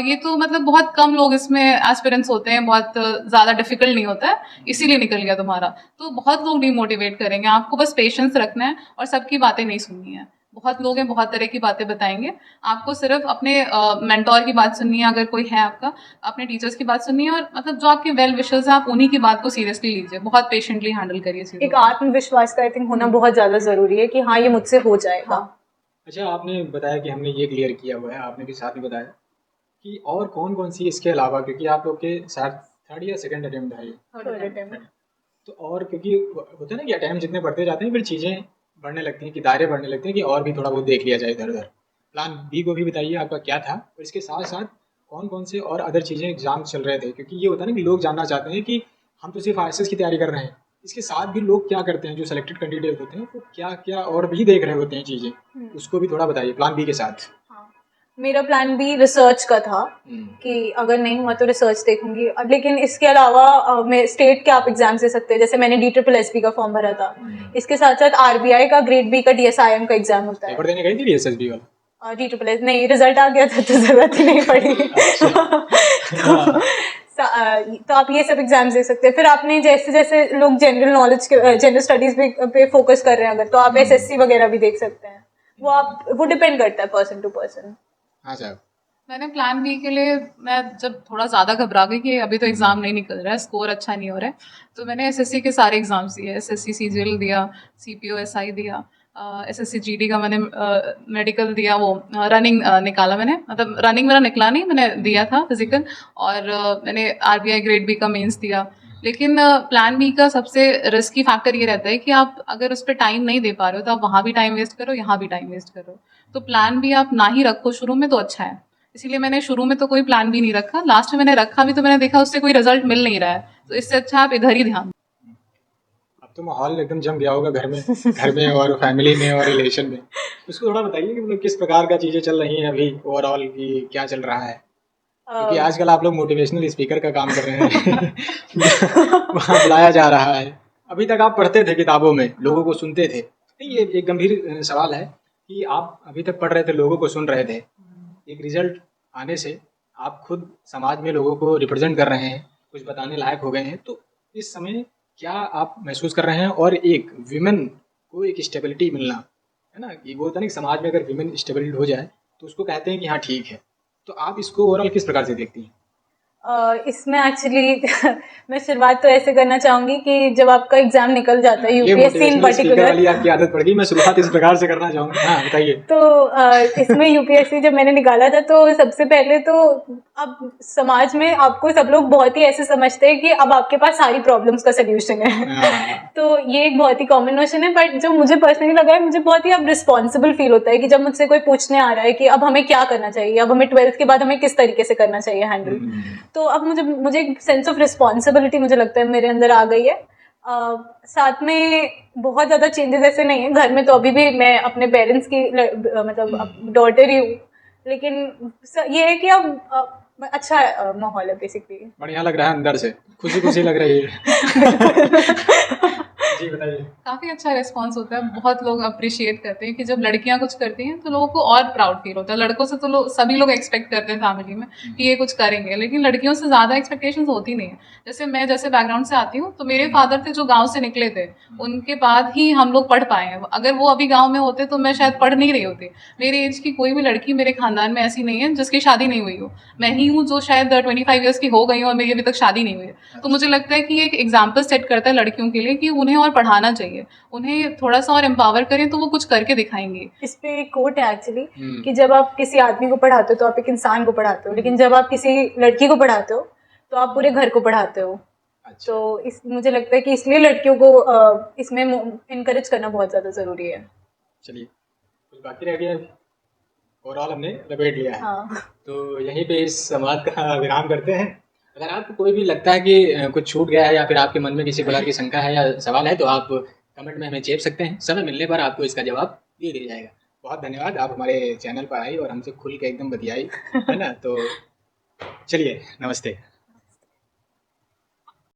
ये तो मतलब बहुत कम लोग इसमें एस्पिरेंट्स होते हैं, बहुत ज़्यादा डिफिकल्ट नहीं होता है, इसीलिए निकल गया तुम्हारा। तो बहुत लोग डिमोटिवेट करेंगे, आपको बस पेशेंस रखना है और सबकी बातें नहीं सुननी है। बहुत लोग हैं, बहुत तरह की बातें बताएंगे, आपको सिर्फ अपने मेंटोर की बात सुननी है, अगर कोई है आपका, अपने टीचर्स की बात सुननी है, और मतलब जो आपके वेल विशर्स हैं आप उन्हीं की बात को सीरियसली लीजिए, बहुत पेशेंटली हैंडल करिए चीज़ों एक को। आत्मविश्वास का आई थिंक होना बहुत ज्यादा जरूरी है कि हाँ, ये मुझसे हो जाएगा। अच्छा, आपने बताया कि हमने ये क्लियर किया हुआ है, आपने भी साथ में बताया कि और कौन कौन सी इसके अलावा, क्योंकि आप लोग के शायद 3rd या 2nd अटेम्प्ट है ये, थर्ड अटेम्प्ट। तो और क्योंकि होता है ना कि अटेम्प्ट जितने बढ़ते जाते हैं फिर चीज़ें बढ़ने लगती हैं, कि दायरे बढ़ने लगते हैं, कि और भी थोड़ा बहुत देख लिया जाए इधर उधर। प्लान बी को भी बताइए आपका क्या था, और इसके साथ साथ कौन कौन से और अदर चीज़ें एग्जाम चल रहे थे, क्योंकि ये होता है ना कि लोग जानना चाहते हैं कि हम तो सिर्फ आईएएस की तैयारी कर रहे हैं, इसके साथ भी लोग क्या करते हैं, जो सेलेक्टेड कैंडिडेट होते हैं वो क्या क्या और भी देख रहे होते हैं चीज़ें, उसको भी थोड़ा बताइए प्लान बी के साथ। हाँ, मेरा प्लान भी रिसर्च का था कि अगर नहीं हुआ तो रिसर्च देखूंगी। अब लेकिन इसके अलावा मैं स्टेट के आप एग्जाम्स दे सकते हैं, जैसे मैंने DSSB का फॉर्म भरा था। इसके साथ साथ RBI का ग्रेड बी का DSIM का एग्जाम होता है। पेपर देने गई थी DSSB वाला? DSSB नहीं, रिजल्ट आ गया था तो जरूरत ही नहीं पड़ी। तो आप ये सब एग्जाम्स दे सकते हैं। फिर आपने जैसे जैसे लोग जनरल नॉलेज के, जनरल स्टडीज पे फोकस कर रहे हैं अगर, तो आप SSC वगैरह भी देख सकते हैं। वो डिपेंड करता है पर्सन टू पर्सन। हाँ साहब। मैंने प्लान बी के लिए, मैं जब थोड़ा ज़्यादा घबरा गई कि अभी तो एग्ज़ाम नहीं निकल रहा है, स्कोर अच्छा नहीं हो रहा है, तो मैंने SSC के सारे एग्ज़ाम्स दिए। SSC CGL दिया, CPO SI दिया, SSC GD का मैंने मेडिकल दिया, वो रनिंग निकाला मैंने, मतलब रनिंग मेरा निकला नहीं, मैंने दिया था फिजिकल, और मैंने RBI ग्रेड बी का मेंस दिया। लेकिन प्लान बी का सबसे रिस्की फैक्टर ये रहता है कि आप अगर उस पर टाइम नहीं दे पा रहे हो तो आप वहाँ भी टाइम वेस्ट करो, यहाँ भी टाइम वेस्ट करो। तो प्लान बी आप ना ही रखो शुरू में तो अच्छा है। इसीलिए मैंने शुरू में तो कोई प्लान भी नहीं रखा, लास्ट में मैंने रखा भी तो मैंने देखा उससे कोई रिजल्ट मिल नहीं रहा है, तो इससे अच्छा आप इधर ही ध्यान। अब तो माहौल एकदम जम गया होगा घर में और फैमिली में और रिलेशन में, उसको थोड़ा बताइए कि मतलब किस प्रकार का चीज़ें चल रही हैं अभी ओवरऑल, की क्या चल रहा है, क्योंकि आजकल आप लोग मोटिवेशनल स्पीकर का काम कर रहे हैं। वहाँ बुलाया जा रहा है। अभी तक आप पढ़ते थे किताबों में, लोगों को सुनते थे, नहीं ये एक गंभीर सवाल है कि आप अभी तक पढ़ रहे थे, लोगों को सुन रहे थे, एक रिजल्ट आने से आप खुद समाज में लोगों को रिप्रेजेंट कर रहे हैं, कुछ बताने लायक हो गए हैं, तो इस समय क्या आप महसूस कर रहे हैं? और एक विमेन को एक स्टेबिलिटी मिलना, है ना, कि वो होता है ना कि समाज में अगर विमेन स्टेबल हो जाए तो उसको कहते हैं कि हाँ ठीक है, तो आप इसको ओवरऑल किस प्रकार से देखती हैं? इसमें एक्चुअली मैं शुरुआत तो ऐसे करना चाहूंगी कि जब आपका एग्जाम निकल जाता है ये यूपीएससी इन मोटिवेशनल स्पीकर वाली पर्टिकुलर, आपकी आदत पड़ गई। मैं शुरुआत इस प्रकार से करना चाहूँगा। हाँ बताइए। तो इसमें यूपीएससी जब मैंने निकाला था तो सबसे पहले तो अब समाज में आपको सब लोग बहुत ही ऐसे समझते हैं कि अब आपके पास सारी प्रॉब्लम्स का सोल्यूशन है। हाँ, तो ये एक बहुत ही कॉमन नोशन है, बट जो मुझे पर्सनली लगा है, मुझे बहुत ही अब रिस्पॉन्सिबल फील होता है कि जब मुझसे कोई पूछने आ रहा है कि अब हमें क्या करना चाहिए, अब हमें 12th के बाद हमें किस तरीके से करना चाहिए हैंडल, तो अब मुझे एक सेंस ऑफ रिस्पॉन्सिबिलिटी मुझे लगता है मेरे अंदर आ गई है। साथ में बहुत ज़्यादा चेंजेस ऐसे नहीं है घर में, तो अभी भी मैं अपने पेरेंट्स की मतलब डॉटर ही हूँ, लेकिन ये है कि अब अच्छा माहौल है बेसिकली। बढ़िया लग रहा है, अंदर से खुशी खुशी लग रही है। जी बताइए। काफ़ी अच्छा रिस्पॉन्स होता है, बहुत लोग अप्रिशिएट करते हैं कि जब लड़कियां कुछ करती हैं तो लोगों को और प्राउड फील होता है। लड़कों से तो सभी लोग एक्सपेक्ट करते हैं फैमिली में कि ये कुछ करेंगे, लेकिन लड़कियों से ज़्यादा एक्सपेक्टेशंस होती नहीं है। जैसे मैं जैसे बैकग्राउंड से आती हूँ, तो मेरे फादर थे जो गाँव से निकले थे, उनके बाद ही हम लोग पढ़ पाए हैं। अगर वो अभी गाँव में होते तो मैं शायद पढ़ नहीं रही होती। मेरी एज की कोई भी लड़की मेरे खानदान में ऐसी नहीं है जिसकी शादी नहीं हुई हो। मैं ही हूँ जो शायद 25 ईयर्स की हो गई हूँ और मेरी अभी तक शादी नहीं हुई है। तो मुझे लगता है कि ये एक एग्जाम्पल सेट करता है लड़कियों के लिए कि उन्हें और पढ़ाना चाहिए, उन्हें थोड़ा सा और एम्पावर करें तो वो कुछ करके दिखाएंगे। इस पे एक कोट है एक्चुअली कि जब आप किसी आदमी को पढ़ाते हो तो आप एक इंसान को पढ़ाते हो, लेकिन जब आप किसी लड़की को पढ़ाते हो तो आप पूरे घर को पढ़ाते हो। अच्छा। तो मुझे लगता है कि इसलिए लड़कियों को इसमें इनकरेज करना बहुत ज़्यादा ज़रूरी है। चलिए, कुछ बाकी रह गया? ओवरऑल हमने लपेट लिया है। हाँ, तो यहीं पे इस संवाद का विराम करते हैं। अगर आपको कोई भी लगता है कि कुछ छूट गया है या फिर आपके मन में किसी प्रकार की शंका है या सवाल है, तो आप कमेंट में हमें चेप सकते हैं। समय मिलने पर आपको इसका जवाब दे दिया जाएगा। बहुत धन्यवाद, आप हमारे चैनल पर आई और हमसे खुल के एकदम बतियाई, है ना। तो चलिए, नमस्ते।